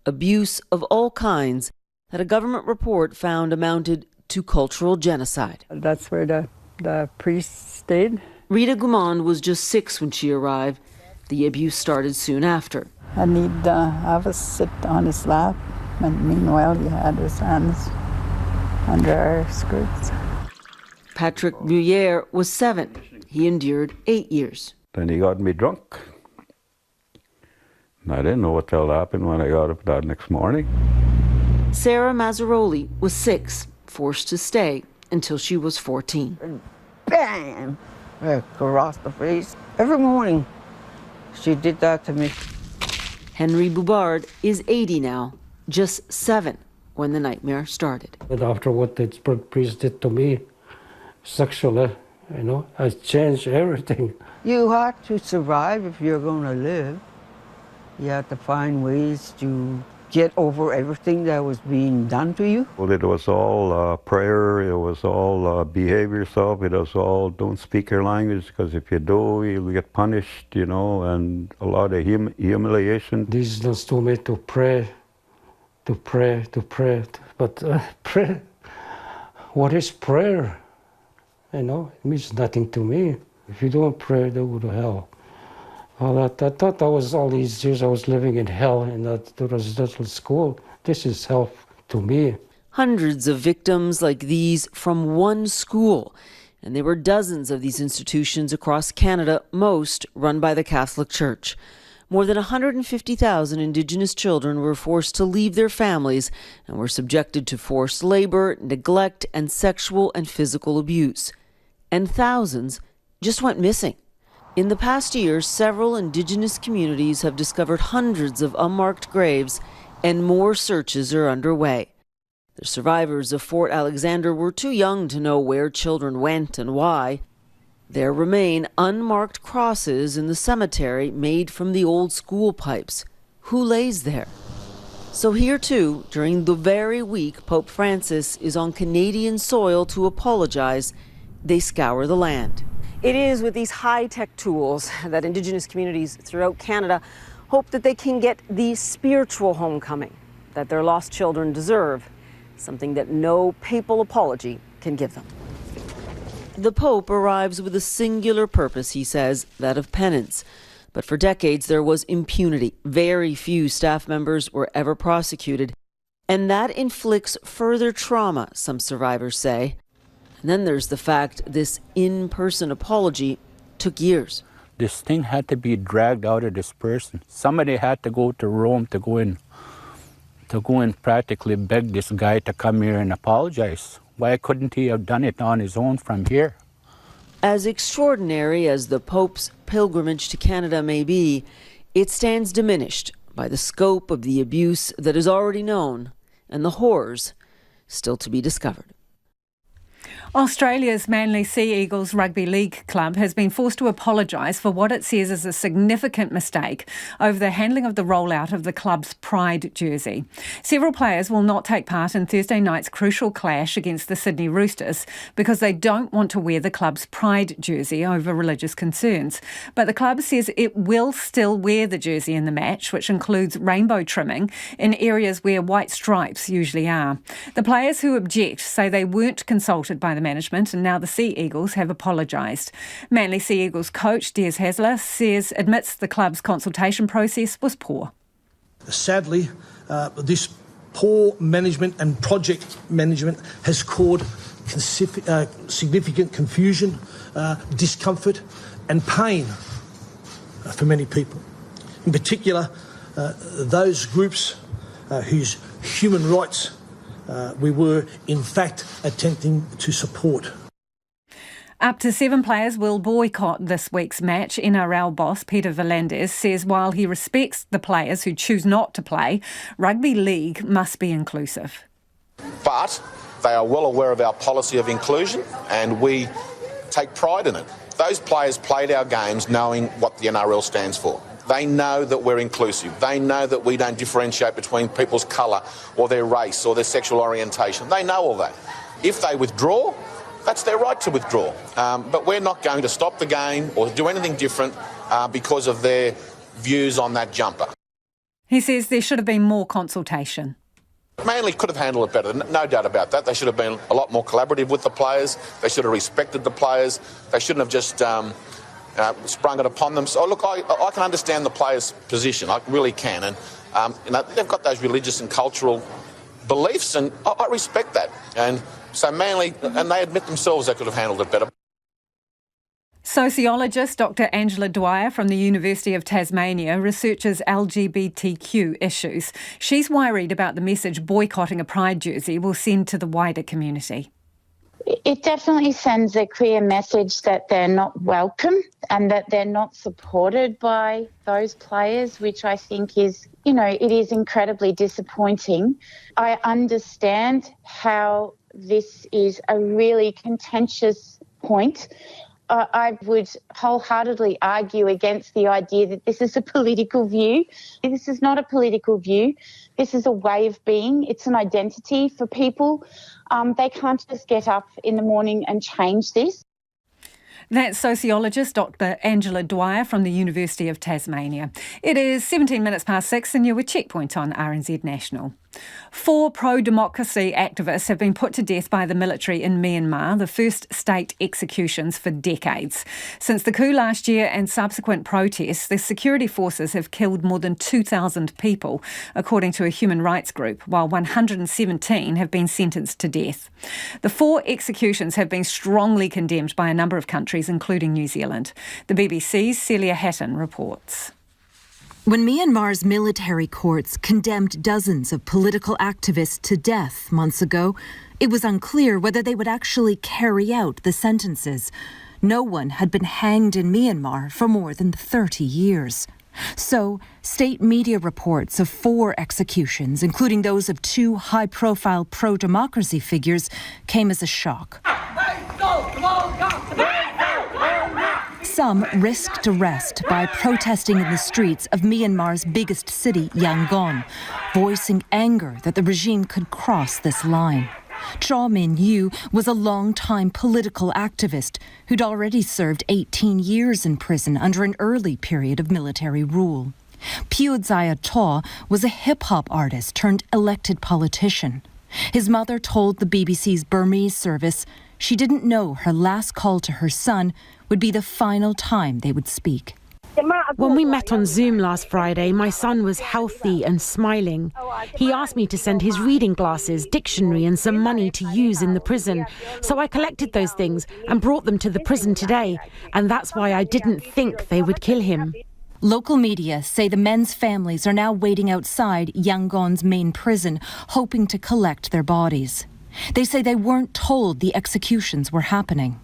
Abuse of all kinds that a government report found amounted to cultural genocide. That's where the priest stayed. Rita Gumond was just 6 when she arrived. The abuse started soon after. And he'd have us sit on his lap, and meanwhile he had his hands under our skirts. Patrick Bruyere was 7. He endured 8 years. Then he got me drunk. And I didn't know what the hell happened when I got up that next morning. Sarah Mazzaroli was 6, forced to stay until she was 14. Bam! Across the face. Every morning she did that to me. Henry Boubard is 80 now, just 7 when the nightmare started. But after what the priest did to me, sexually, I changed everything. You have to survive if you're going to live. You have to find ways to get over everything that was being done to you. Well, it was all prayer, it was all behave yourself, it was all don't speak your language, because if you do, you'll get punished, and a lot of humiliation. This just told me to pray. But pray, what is prayer? It means nothing to me. If you don't pray, they go to hell. I thought that was all these years I was living in hell in that residential school. This is hell to me. Hundreds of victims like these from one school. And there were dozens of these institutions across Canada, most run by the Catholic Church. More than 150,000 Indigenous children were forced to leave their families and were subjected to forced labor, neglect, and sexual and physical abuse. And thousands just went missing. In the past year, several Indigenous communities have discovered hundreds of unmarked graves, and more searches are underway. The survivors of Fort Alexander were too young to know where children went and why. There remain unmarked crosses in the cemetery made from the old school pipes. Who lays there? So here too, during the very week Pope Francis is on Canadian soil to apologize, they scour the land. It is with these high-tech tools that Indigenous communities throughout Canada hope that they can get the spiritual homecoming that their lost children deserve, something that no papal apology can give them. The Pope arrives with a singular purpose, he says, that of penance. But for decades there was impunity. Very few staff members were ever prosecuted. And that inflicts further trauma, some survivors say. And then there's the fact this in-person apology took years. This thing had to be dragged out of this person. Somebody had to go to Rome to go and practically beg this guy to come here and apologize. Why couldn't he have done it on his own from here? As extraordinary as the Pope's pilgrimage to Canada may be, it stands diminished by the scope of the abuse that is already known and the horrors still to be discovered. Australia's Manly Sea Eagles Rugby League club has been forced to apologise for what it says is a significant mistake over the handling of the rollout of the club's Pride jersey. Several players will not take part in Thursday night's crucial clash against the Sydney Roosters because they don't want to wear the club's Pride jersey over religious concerns. But the club says it will still wear the jersey in the match, which includes rainbow trimming in areas where white stripes usually are. The players who object say they weren't consulted by the management, and now the Sea Eagles have apologised. Manly Sea Eagles coach Des Hasler admits the club's consultation process was poor. Sadly, this poor management and project management has caused significant confusion, discomfort and pain for many people. In particular, those groups whose human rights we were, in fact, attempting to support. Up to 7 players will boycott this week's match. NRL boss Peter V'landys says while he respects the players who choose not to play, rugby league must be inclusive. But they are well aware of our policy of inclusion and we take pride in it. Those players played our games knowing what the NRL stands for. They know that we're inclusive. They know that we don't differentiate between people's colour or their race or their sexual orientation. They know all that. If they withdraw, that's their right to withdraw. But we're not going to stop the game or do anything different because of their views on that jumper. He says there should have been more consultation. Manly could have handled it better, no doubt about that. They should have been a lot more collaborative with the players. They should have respected the players. They shouldn't have just sprung it upon them. So look, I can understand the players' position. I really can, and they've got those religious and cultural beliefs, and I respect that. And so Manly, and they admit themselves they could have handled it better. Sociologist Dr. Angela Dwyer from the University of Tasmania researches LGBTQ issues. She's worried about the message boycotting a Pride jersey will send to the wider community. It definitely sends a clear message that they're not welcome and that they're not supported by those players, which I think is, it is incredibly disappointing. I understand how this is a really contentious point. I would wholeheartedly argue against the idea that this is a political view. This is not a political view. This is a way of being. It's an identity for people. They can't just get up in the morning and change this. That's sociologist Dr. Angela Dwyer from the University of Tasmania. It is 17 minutes past 6 and you're with Checkpoint on RNZ National. 4 pro-democracy activists have been put to death by the military in Myanmar, the first state executions for decades. Since the coup last year and subsequent protests, the security forces have killed more than 2,000 people, according to a human rights group, while 117 have been sentenced to death. The 4 executions have been strongly condemned by a number of countries, including New Zealand. The BBC's Celia Hatton reports. When Myanmar's military courts condemned dozens of political activists to death months ago, it was unclear whether they would actually carry out the sentences. No one had been hanged in Myanmar for more than 30 years. So, state media reports of 4 executions, including those of 2 high-profile pro-democracy figures, came as a shock. Some risked arrest by protesting in the streets of Myanmar's biggest city, Yangon, voicing anger that the regime could cross this line. Chaw Min-yu was a long-time political activist who'd already served 18 years in prison under an early period of military rule. Piudzaya Taw was a hip-hop artist turned elected politician. His mother told the BBC's Burmese service she didn't know her last call to her son would be the final time they would speak. When we met on Zoom last Friday, my son was healthy and smiling. He asked me to send his reading glasses, dictionary and some money to use in the prison. So I collected those things and brought them to the prison today. And that's why I didn't think they would kill him. Local media say the men's families are now waiting outside Yangon's main prison, hoping to collect their bodies. They say they weren't told the executions were happening.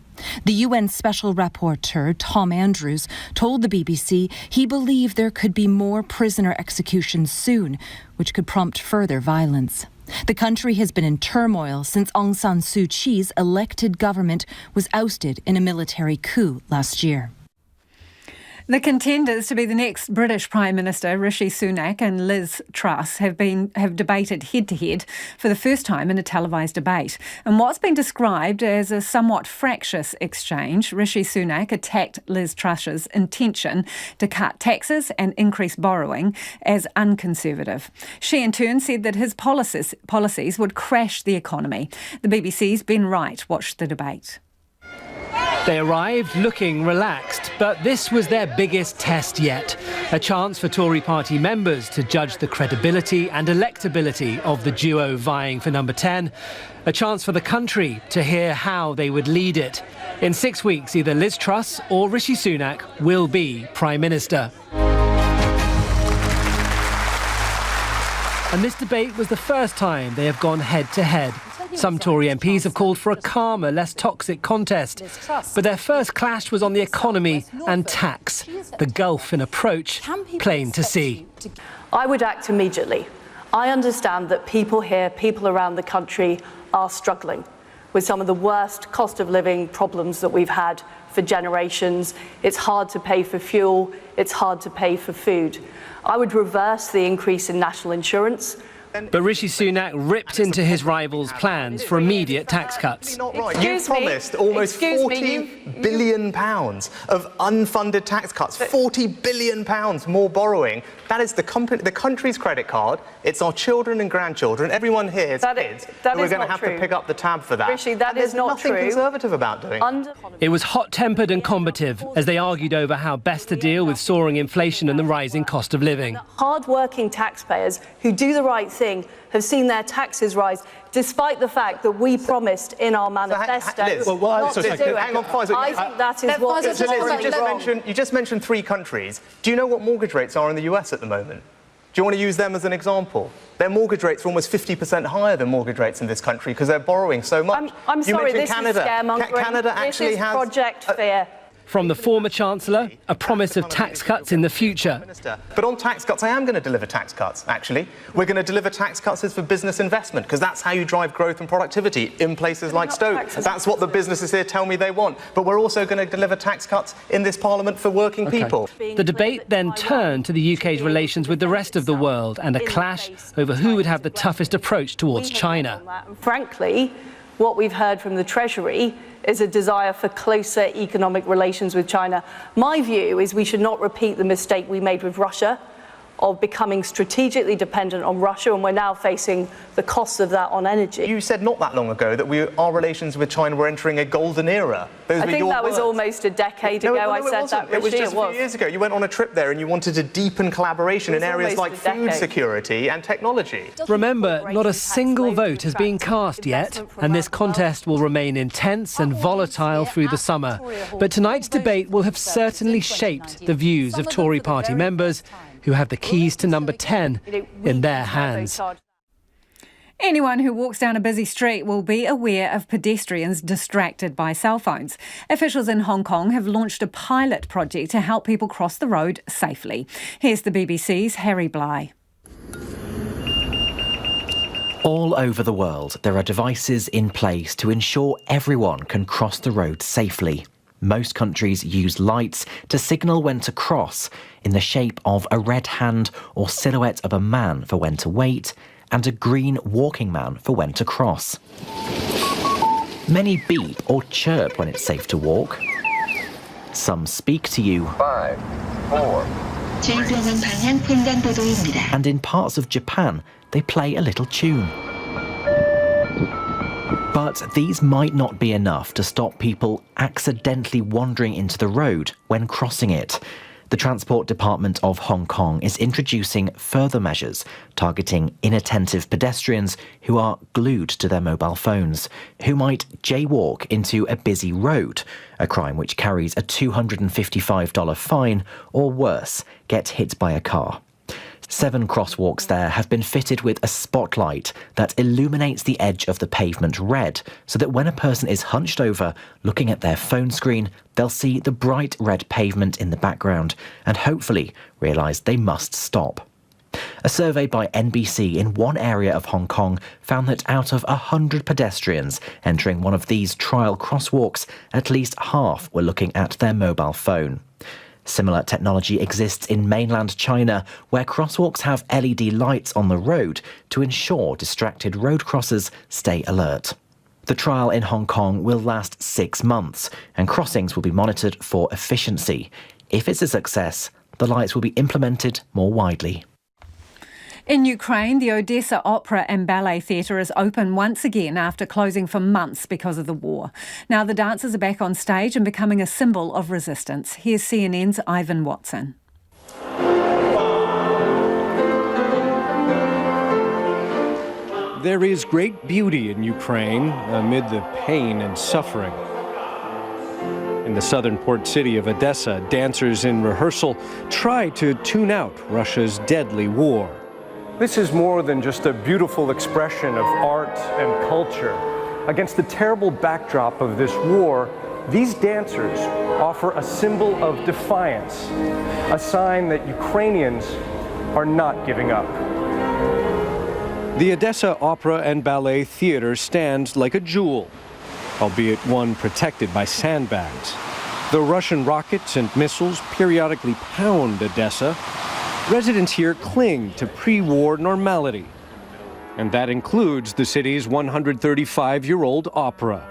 The UN Special Rapporteur, Tom Andrews, told the BBC he believed there could be more prisoner executions soon, which could prompt further violence. The country has been in turmoil since Aung San Suu Kyi's elected government was ousted in a military coup last year. The contenders to be the next British Prime Minister, Rishi Sunak and Liz Truss, have debated head-to-head for the first time in a televised debate. And what's been described as a somewhat fractious exchange, Rishi Sunak attacked Liz Truss's intention to cut taxes and increase borrowing as unconservative. She in turn said that his policies would crash the economy. The BBC's Ben Wright watched the debate. They arrived looking relaxed, but this was their biggest test yet. A chance for Tory party members to judge the credibility and electability of the duo vying for number 10. A chance for the country to hear how they would lead it. In 6 weeks, either Liz Truss or Rishi Sunak will be Prime Minister. And this debate was the first time they have gone head-to-head. Some Tory MPs have called for a calmer, less toxic contest. But their first clash was on the economy and tax. The gulf in approach plain to see. I would act immediately. I understand that people here, people around the country, are struggling with some of the worst cost of living problems that we've had for generations. It's hard to pay for fuel. It's hard to pay for food. I would reverse the increase in national insurance. But Rishi Sunak ripped into his rivals' plans for immediate tax cuts. Not right. You promised almost £40 billion of unfunded tax cuts, £40 billion more borrowing. That is the country's credit card. It's our children and grandchildren. Everyone here is kids. We're going to have to pick up the tab for that. Rishi, that is not true. There's nothing conservative about doing. It was hot-tempered and combative as they argued over how best to deal with soaring inflation and the rising cost of living. Hard-working taxpayers who do the right thing have seen their taxes rise, despite the fact that we promised in our manifesto not to do it. Hang on, Faisal. I think that is what is wrong. You just mentioned 3 countries. Do you know what mortgage rates are in the US at the moment? Do you want to use them as an example? Their mortgage rates are almost 50% higher than mortgage rates in this country because they're borrowing so much. I'm sorry, this Canada. is scaremongering. Canada actually this is has Project Fear. From the former Chancellor, a promise of tax cuts in the future. But on tax cuts, I am going to deliver tax cuts, actually. We're going to deliver tax cuts for business investment, because that's how you drive growth and productivity in places like Stoke. That's what the businesses here tell me they want. But we're also going to deliver tax cuts in this Parliament for working people. The debate then turned to the UK's relations with the rest of the world and a clash over who would have the toughest approach towards China. Frankly, what we've heard from the Treasury is a desire for closer economic relations with China. My view is we should not repeat the mistake we made with Russia of becoming strategically dependent on Russia, and we're now facing the costs of that on energy. You said not that long ago that our relations with China were entering a golden era. I think that was almost a decade ago I said that, Rishi. It was just a few years ago. You went on a trip there and you wanted to deepen collaboration in areas like food security and technology. Remember, not a single vote has been cast yet, and this contest will remain intense and volatile through the summer. But tonight's debate will have certainly shaped the views of Tory party members who have the keys to number 10 in their hands. Anyone who walks down a busy street will be aware of pedestrians distracted by cell phones. Officials in Hong Kong have launched a pilot project to help people cross the road safely. Here's the BBC's Harry Bligh. All over the world, there are devices in place to ensure everyone can cross the road safely. Most countries use lights to signal when to cross, in the shape of a red hand or silhouette of a man for when to wait, and a green walking man for when to cross. Many beep or chirp when it's safe to walk. Some speak to you. 5, 4. And in parts of Japan, they play a little tune. But these might not be enough to stop people accidentally wandering into the road when crossing it. The Transport Department of Hong Kong is introducing further measures targeting inattentive pedestrians who are glued to their mobile phones, who might jaywalk into a busy road, a crime which carries a $255 fine, or worse, get hit by a car. 7 crosswalks there have been fitted with a spotlight that illuminates the edge of the pavement red, so that when a person is hunched over looking at their phone screen, they'll see the bright red pavement in the background and hopefully realise they must stop. A survey by NBC in one area of Hong Kong found that out of 100 pedestrians entering one of these trial crosswalks, at least half were looking at their mobile phone. Similar technology exists in mainland China, where crosswalks have LED lights on the road to ensure distracted road crossers stay alert. The trial in Hong Kong will last 6 months, and crossings will be monitored for efficiency. If it's a success, the lights will be implemented more widely. In Ukraine, the Odessa Opera and Ballet Theatre is open once again after closing for months because of the war. Now the dancers are back on stage and becoming a symbol of resistance. Here's CNN's Ivan Watson. There is great beauty in Ukraine amid the pain and suffering. In the southern port city of Odessa, dancers in rehearsal try to tune out Russia's deadly war. This is more than just a beautiful expression of art and culture. Against the terrible backdrop of this war, these dancers offer a symbol of defiance, a sign that Ukrainians are not giving up. The Odessa Opera and Ballet Theatre stands like a jewel, albeit one protected by sandbags. Though Russian rockets and missiles periodically pound Odessa, residents here cling to pre-war normality. And that includes the city's 135-year-old opera.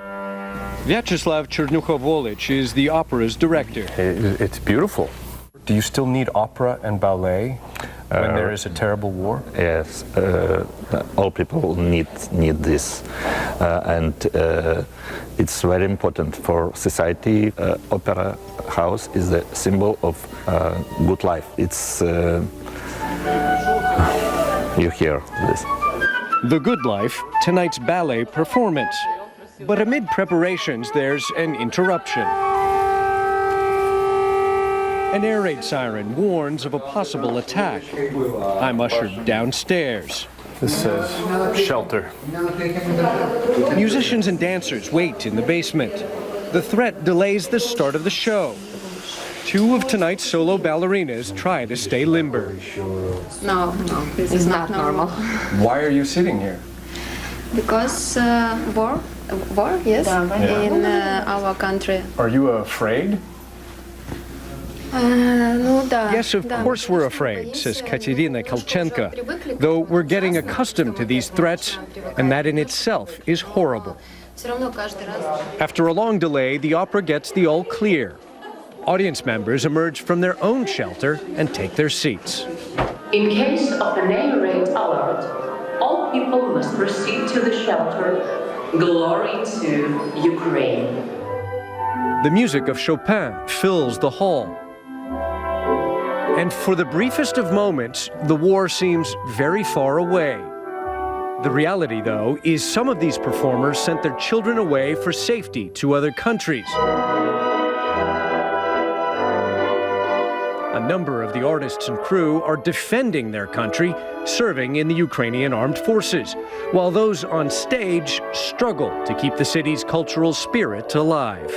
Vyacheslav Chernukhovolich is the opera's director. It's beautiful. Do you still need opera and ballet when there is a terrible war? Yes, all people need this, and it's very important for society. Opera house is the symbol of good life. It's you hear this. The Good Life, tonight's ballet performance. But amid preparations, there's an interruption. An air raid siren warns of a possible attack. I'm ushered downstairs. This says shelter. Musicians and dancers wait in the basement. The threat delays the start of the show. 2 of tonight's solo ballerinas try to stay limber. No, this is not normal. Why are you sitting here? Because war, yes, in our country. Are you afraid? Yes, of course we're afraid, says Katerina Kalchenko, though we're getting accustomed to these threats, and that in itself is horrible. After a long delay, the opera gets the all clear. Audience members emerge from their own shelter and take their seats. In case of an air raid alert, all people must proceed to the shelter. Glory to Ukraine. The music of Chopin fills the hall. And for the briefest of moments, the war seems very far away. The reality, though, is some of these performers sent their children away for safety to other countries. number of the artists and crew are defending their country, serving in the Ukrainian armed forces, while those on stage struggle to keep the city's cultural spirit alive.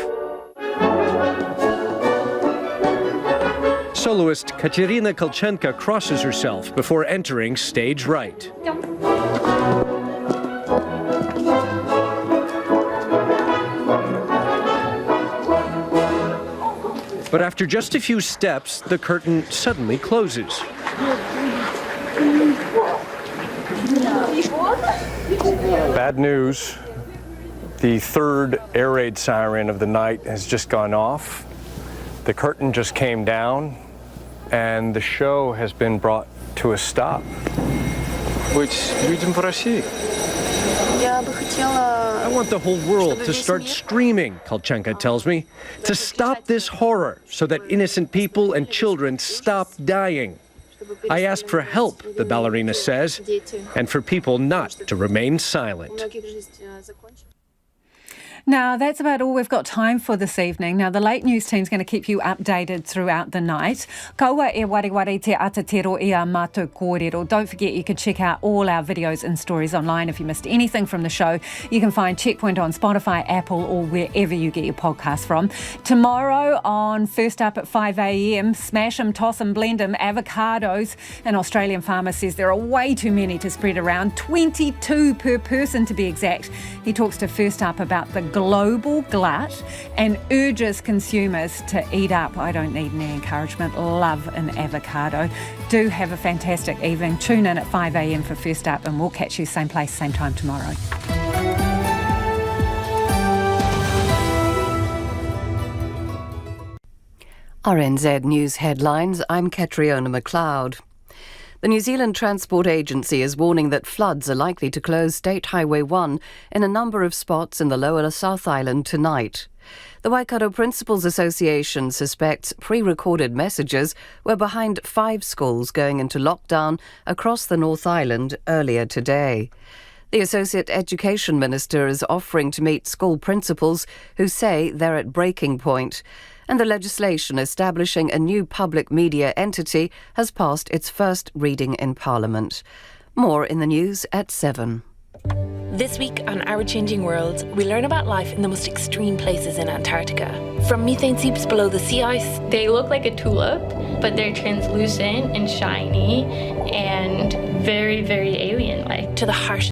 Soloist Katerina Kolchenka crosses herself before entering stage right. But after just a few steps, the curtain suddenly closes. Bad news. The third air raid siren of the night has just gone off. The curtain just came down, and the show has been brought to a stop. I want the whole world to start screaming, Kolchenka tells me, to stop this horror so that innocent people and children stop dying. I ask for help, the ballerina says, and for people not to remain silent. Now, that's about all we've got time for this evening. Now, the late news team's going to keep you updated throughout the night. Kaua e wariwari te atatero i a mātou kōrero. Don't forget you can check out all our videos and stories online if you missed anything from the show. You can find Checkpoint on Spotify, Apple or wherever you get your podcasts from. Tomorrow on First Up at 5 a.m, smash 'em, toss 'em, blend 'em, avocados. An Australian farmer says there are way too many to spread around, 22 per person to be exact. He talks to First Up about the global glut and urges consumers to eat up. I don't need any encouragement. Love an avocado. Do have a fantastic evening. Tune in at 5 a.m. for First Up and we'll catch you same place, same time tomorrow. RNZ News Headlines. I'm Catriona McLeod. The New Zealand Transport Agency is warning that floods are likely to close State Highway 1 in a number of spots in the lower South Island tonight. The Waikato Principals Association suspects pre-recorded messages were behind 5 schools going into lockdown across the North Island earlier today. The Assoc Education Minister is offering to meet school principals who say they're at breaking point. And the legislation establishing a new public media entity has passed its first reading in Parliament. More in the news at 7. This week on Our Changing World, we learn about life in the most extreme places in Antarctica. From methane seeps below the sea ice. They look like a tulip, but they're translucent and shiny and very, very alien-like. To the harsh